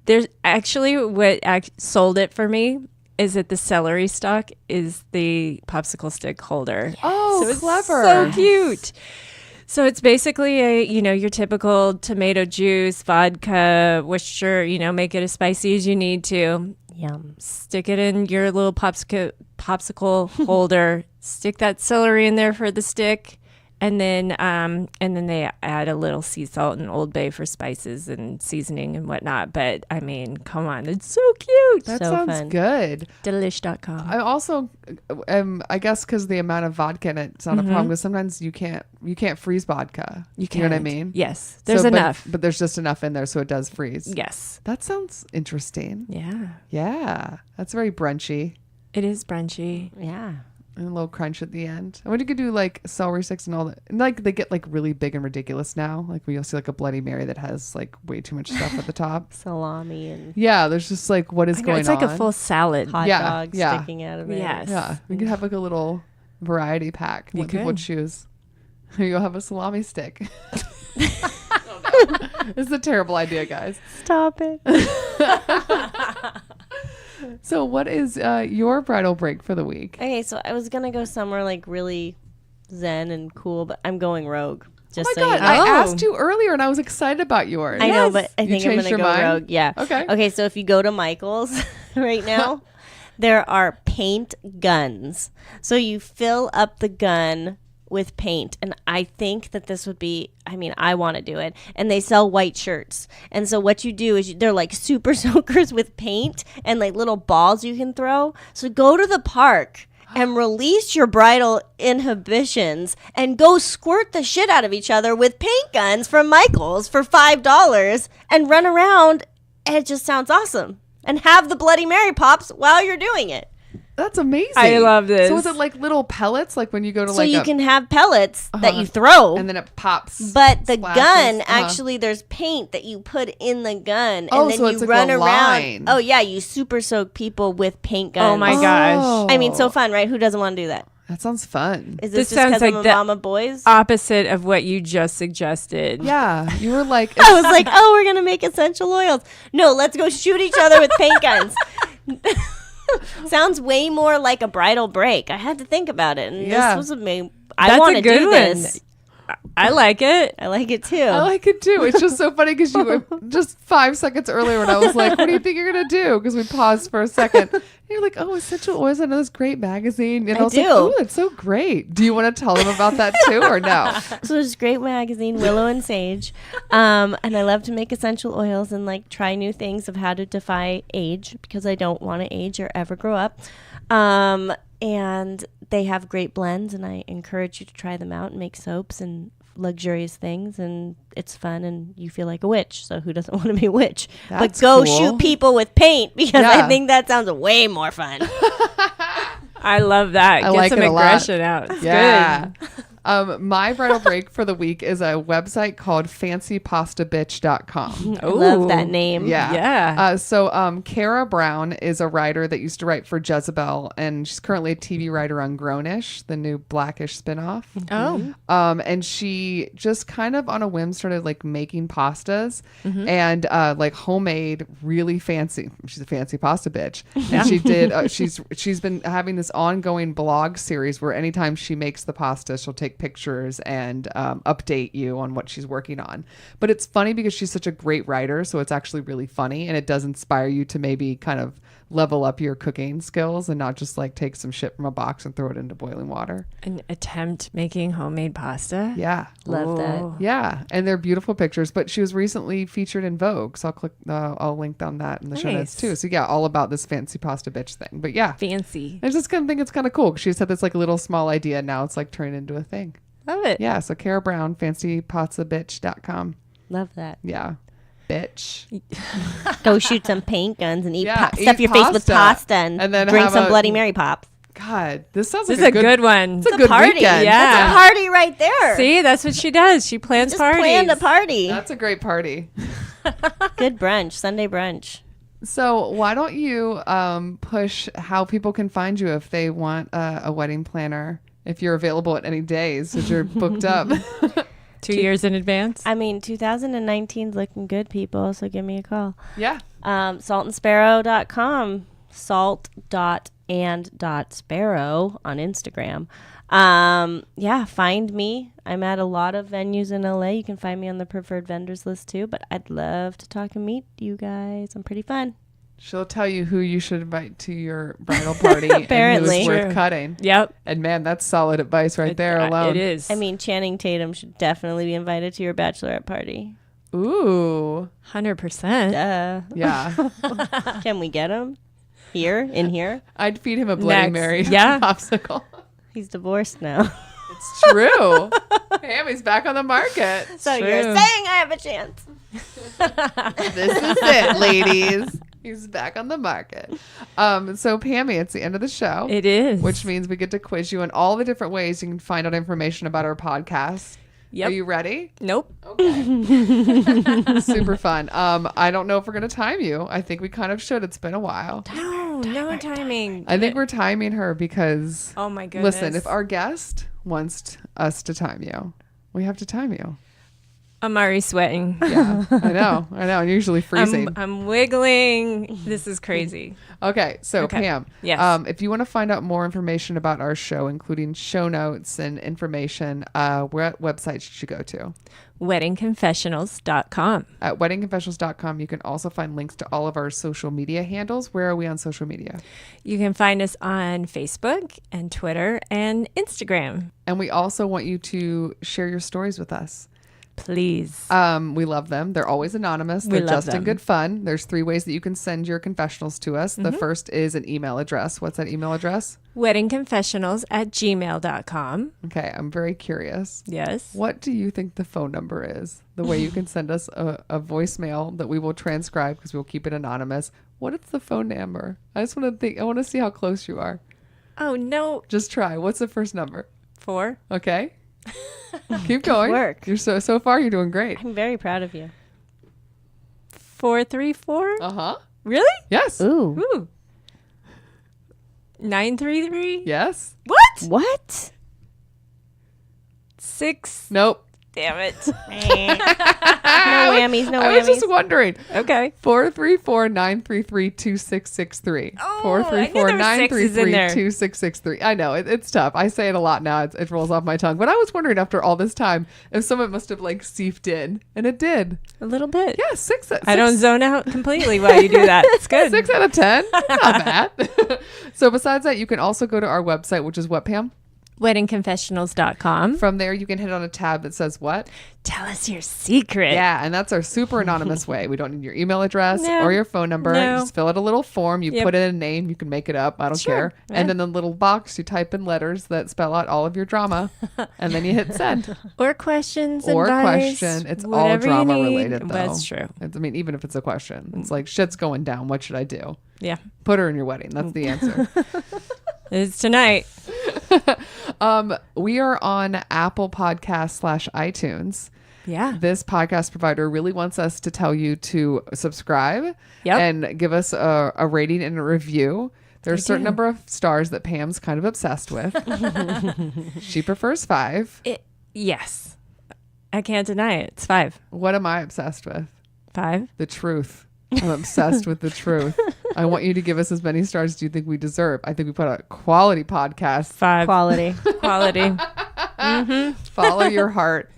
there's actually what sold it for me is that the celery stalk is the popsicle stick holder. Oh, so it's clever. So cute. So it's basically your typical tomato juice, vodka, Worcestershire, make it as spicy as you need to. Yum. Stick it in your little popsicle holder. Stick that celery in there for the stick. And then they add a little sea salt and Old Bay for spices and seasoning and whatnot. But I mean, come on, it's so cute. That So sounds fun. good. Delish.com. I also, I guess because the amount of vodka in it's not a problem. Because sometimes you can't freeze vodka. You know what I mean? Yes, there's enough. But there's just enough in there so it does freeze. Yes. That sounds interesting. Yeah. Yeah, that's very brunchy. It is brunchy. Yeah. And a little crunch at the end. I wonder if you could do like celery sticks and all that. And like they get like really big and ridiculous now. Like you'll see like a Bloody Mary that has like way too much stuff at the top. Salami and there's just like what is going on. It's like a full salad. Hot dogs sticking out of it. Yes. Yeah. We could have like a little variety pack. What people would choose. You'll have a salami stick. This is a terrible idea, guys. Stop it. So what is your bridal break for the week? Okay, so I was going to go somewhere like really zen and cool, but I'm going rogue. Just oh my God. You know. I asked you earlier and I was excited about yours. I know, but I think I'm going to go mind? rogue. Yeah. Okay, so if you go to Michael's right now, there are paint guns. So you fill up the gun with paint, and I think that this would be, I want to do it. And they sell white shirts, and so what you do is they're like super soakers with paint and like little balls you can throw. So go to the park and release your bridal inhibitions and go squirt the shit out of each other with paint guns from Michael's for $5 and run around, and it just sounds awesome. And have the Bloody Mary pops while you're doing it. That's amazing. I love this. So is it like little pellets, like when you go to so you can have pellets that you throw, and then it pops. But the gun, actually, there's paint that you put in the gun, and then so you it's run like a around. line. Oh yeah, you super soak people with paint guns. Oh my gosh! So fun, right? Who doesn't want to do that? That sounds fun. Is this just sounds because like I'm a the mom of boys? Opposite of what you just suggested. Yeah, you were like, I was like, oh, we're gonna make essential oils. No, let's go shoot each other with paint guns. Sounds way more like a bridal break. I had to think about it, and this was amazing. I want to do this. I like it. I like it too. I like it too. It's just so funny because you were just 5 seconds earlier when I was like, what do you think you're going to do? Because we paused for a second. And you're like, oh, Essential Oils, I know this great magazine. And I was like, oh, it's so great. Do you want to tell them about that too or no? So there's a great magazine, Willow and Sage. And I love to make essential oils and like try new things of how to defy age because I don't want to age or ever grow up. And they have great blends, and I encourage you to try them out and make soaps and luxurious things, and it's fun, and you feel like a witch. So who doesn't want to be a witch? That's but go cool. shoot people with paint because I think that sounds way more fun. I love that. Get like some it a lot. aggression out. It's Yeah. good. My bridal break for the week is a website called fancypastabitch.com. I love that name. Yeah. So Kara Brown is a writer that used to write for Jezebel, and she's currently a TV writer on Grownish, the new Blackish spinoff. Oh. And she just kind of on a whim started like making pastas and like homemade, really fancy. She's a fancy pasta bitch. And she did. She's been having this ongoing blog series where anytime she makes the pasta, she'll take pictures and update you on what she's working on. But it's funny because she's such a great writer, so it's actually really funny, and it does inspire you to maybe kind of level up your cooking skills and not just like take some shit from a box and throw it into boiling water. An attempt making homemade pasta. Yeah. Love that. Yeah. And they're beautiful pictures, but she was recently featured in Vogue. So I'll link on that in the show notes too. So yeah, all about this fancy pasta bitch thing. But yeah. Fancy. I just kind of think it's kind of cool. She just had this like little small idea. Now it's like turned into a thing. Love it. Yeah. So Kara Brown, fancypastabitch.com. Love that. Yeah. Bitch. Go shoot some paint guns and eat stuff your face with pasta and then drink some Bloody Mary pops. God, this sounds This like is a good one. It's a good party. weekend. Yeah. That's a party right there. See, that's what she does. She plans Just parties. planned a party. That's a great party. Good brunch, Sunday brunch. So why don't you push how people can find you if they want a wedding planner, if you're available at any days, if you're booked up. 2 years in advance. 2019 is looking good, people, so give me a call. Yeah. Saltandsparrow.com. salt.and.sparrow on Instagram. Find me. I'm at a lot of venues in LA. You can find me on the preferred vendors list too, but I'd love to talk and meet you guys. I'm pretty fun. She'll tell you who you should invite to your bridal party. Apparently. And who is worth cutting. Yep. And man, that's solid advice right there alone. It is. I mean, Channing Tatum should definitely be invited to your bachelorette party. Ooh. 100%. Duh. Yeah. Can we get him? In here? I'd feed him a Bloody Mary popsicle. He's divorced now. It's true. Hammy's back on the market. So you're saying I have a chance. This is it, ladies. He's back on the market. So Pammy, it's the end of the show. It is. Which means we get to quiz you in all the different ways you can find out information about our podcast. Yep. Are you ready? Nope. Okay. Super fun. I don't know if we're going to time you. I think we kind of should. It's been a while. No timing. I think we're timing her because, oh my goodness. listen, if our guest wants us to time you, we have to time you. I'm already sweating. Yeah, I know. I'm usually freezing. I'm wiggling. This is crazy. Okay, so Pam, yes. If you want to find out more information about our show, including show notes and information, what website should you go to? weddingconfessionals.com. At weddingconfessionals.com, you can also find links to all of our social media handles. Where are we on social media? You can find us on Facebook and Twitter and Instagram. And we also want you to share your stories with us. Please. We love them. They're always anonymous. They're just in good fun. There's 3 ways that you can send your confessionals to us. The first is an email address. What's that email address? weddingconfessionals@gmail.com. Okay, I'm very curious. Yes. What do you think the phone number is? The way you can send us a voicemail that we will transcribe because we'll keep it anonymous. What is the phone number? I just want to think. I want to see how close you are. Oh, no. Just try. What's the first number? 4. Okay. Keep going. Work. You're so far you're doing great. I'm very proud of you. 434. Uh-huh. Really? Yes. Ooh. 933. Yes. What? 6. Nope. Damn it. No whammies. I was just wondering. Okay. 434-933-2663. Oh, 434-933-2663. I know it's tough. I say it a lot now. It rolls off my tongue. But I was wondering after all this time if someone must have like seeped in, and it did. A little bit. Yeah, 6. I don't zone out completely while you do that. It's good. 6 out of 10. Not bad. So besides that, you can also go to our website, which is what, Pam? weddingconfessionals.com. From there, you can hit on a tab that says what? Tell us your secret. Yeah, and that's our super anonymous way. We don't need your email address or your phone number. No. You just fill out a little form. You put in a name. You can make it up. I don't care. Yeah. And then the little box, you type in letters that spell out all of your drama. And then you hit send. Or questions, Or advice, question. It's all whatever you drama need. related, though. That's true. I mean, even if it's a question. It's like, shit's going down. What should I do? Yeah. Put her in your wedding. That's the answer. It's tonight. We are on Apple Podcasts /iTunes. Yeah. This podcast provider really wants us to tell you to subscribe Yep. and give us a rating and a review. There's a certain number of stars that Pam's kind of obsessed with. She prefers 5. Yes. I can't deny it. It's 5. What am I obsessed with? 5. The truth. I'm obsessed with the truth. I want you to give us as many stars as you think we deserve. I think we put out a quality podcast. 5. Quality. Quality. Follow your heart.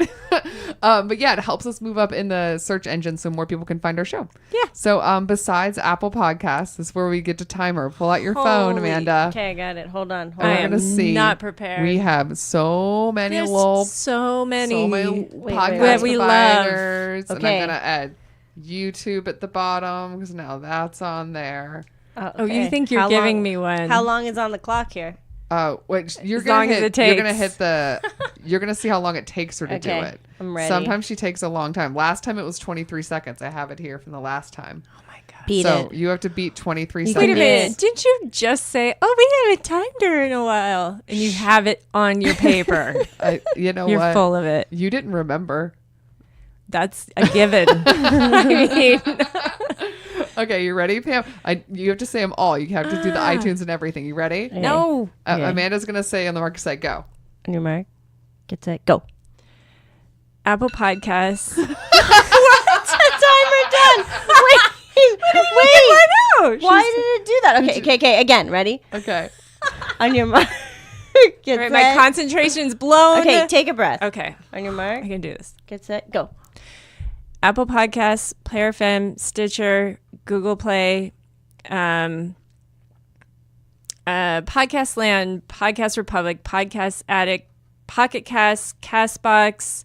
But yeah, it helps us move up in the search engine so more people can find our show. Yeah. So besides Apple Podcasts, this is where we get to timer. Pull out your phone, Amanda. Okay, I got it. Hold on. And we're am gonna see. not prepared. We have so many There's little so many. podcast that we love. providers. And Okay. I'm gonna add YouTube at the bottom because now that's on there. Oh, you think you're giving me one. How long is on the clock here? Which you're As gonna long as hit, it you're gonna takes. hit the you're gonna see how long it takes her to do Okay, it. I'm ready. Sometimes she takes a long time. Last time it was 23 seconds. I have it here from the last time. Oh my God. Beat So it. you have to beat 23 You seconds. Wait a minute. Yes. Didn't you just say, oh, we haven't timed her in a while? And you have it on your paper. You know You're what? full of it. You didn't remember. That's a given. I mean, Okay, you ready, Pam? You have to say them all. You have to do the iTunes and everything. You ready? no. Okay. Amanda's gonna say on the mark site go. On your mark. Get set. Go. Apple Podcasts. Timer done. Wait. I know. Why did it do that? Okay. Again. Ready? Okay. On your mark. Get Right, set. my concentration's blown. Okay, take a breath. Okay. On your mark. I can do this. Get set. Go. Apple Podcasts, Player FM, Stitcher, Google Play, Podcast Land, Podcast Republic, Podcast Addict, Pocket Cast, Castbox,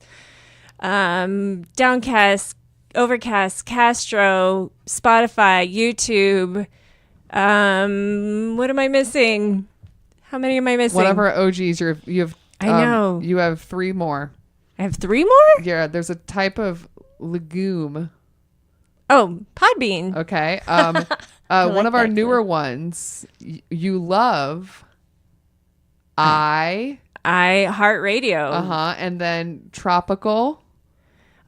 Downcast, Overcast, Castro, Spotify, YouTube. What am I missing? How many am I missing? Whatever OGs you have. I know. You have 3 more. I have 3 more? Yeah, there's a type of legume. Oh, Podbean. Okay. One of our newer ones, you love iHeartRadio. And then Tropical.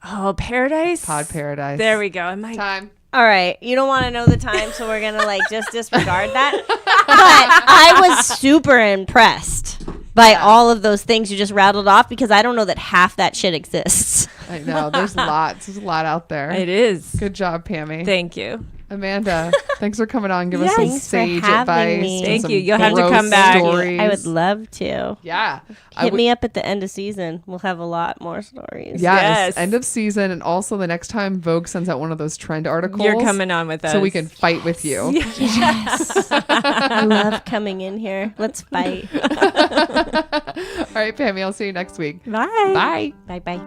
Oh, Paradise. Pod Paradise. There we go. Time. All right. You don't want to know the time, so we're going to like just disregard that. But I was super impressed by all of those things you just rattled off because I don't know that half that shit exists. I know. There's lots. There's a lot out there. It is. Good job, Pammy. Thank you. Amanda, thanks for coming on. Give us some Thanks for sage having advice. me. Thank you. You'll have to gross come back. Stories. I would love to. Yeah. Hit me up at the end of season. We'll have a lot more stories. Yes. End of season. And also the next time Vogue sends out one of those trend articles. You're coming on with us. So we can fight with you. Yes. I love coming in here. Let's fight. All right, Pammy. I'll see you next week. Bye. Bye. Bye-bye.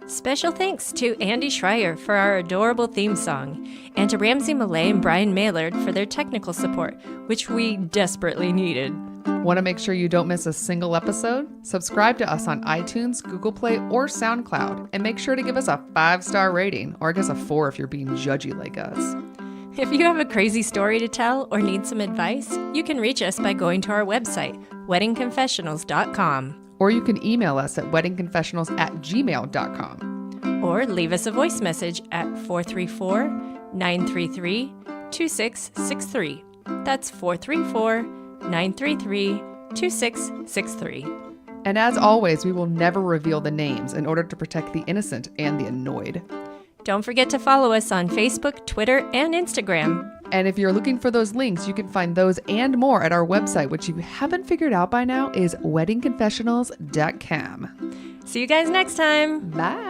Special thanks to Andy Schreier for our adorable theme song, and to Ramsey Millay and Brian Maylard for their technical support, which we desperately needed. Want to make sure you don't miss a single episode? Subscribe to us on iTunes, Google Play, or SoundCloud, and make sure to give us a 5-star rating, or I guess a 4 if you're being judgy like us. If you have a crazy story to tell or need some advice, you can reach us by going to our website, weddingconfessionals.com. Or you can email us at weddingconfessionals@gmail.com. Or leave us a voice message at 434-933-2663. That's 434-933-2663. And as always, we will never reveal the names in order to protect the innocent and the annoyed. Don't forget to follow us on Facebook, Twitter, and Instagram. And if you're looking for those links, you can find those and more at our website, which you haven't figured out by now is weddingconfessionals.com. See you guys next time. Bye.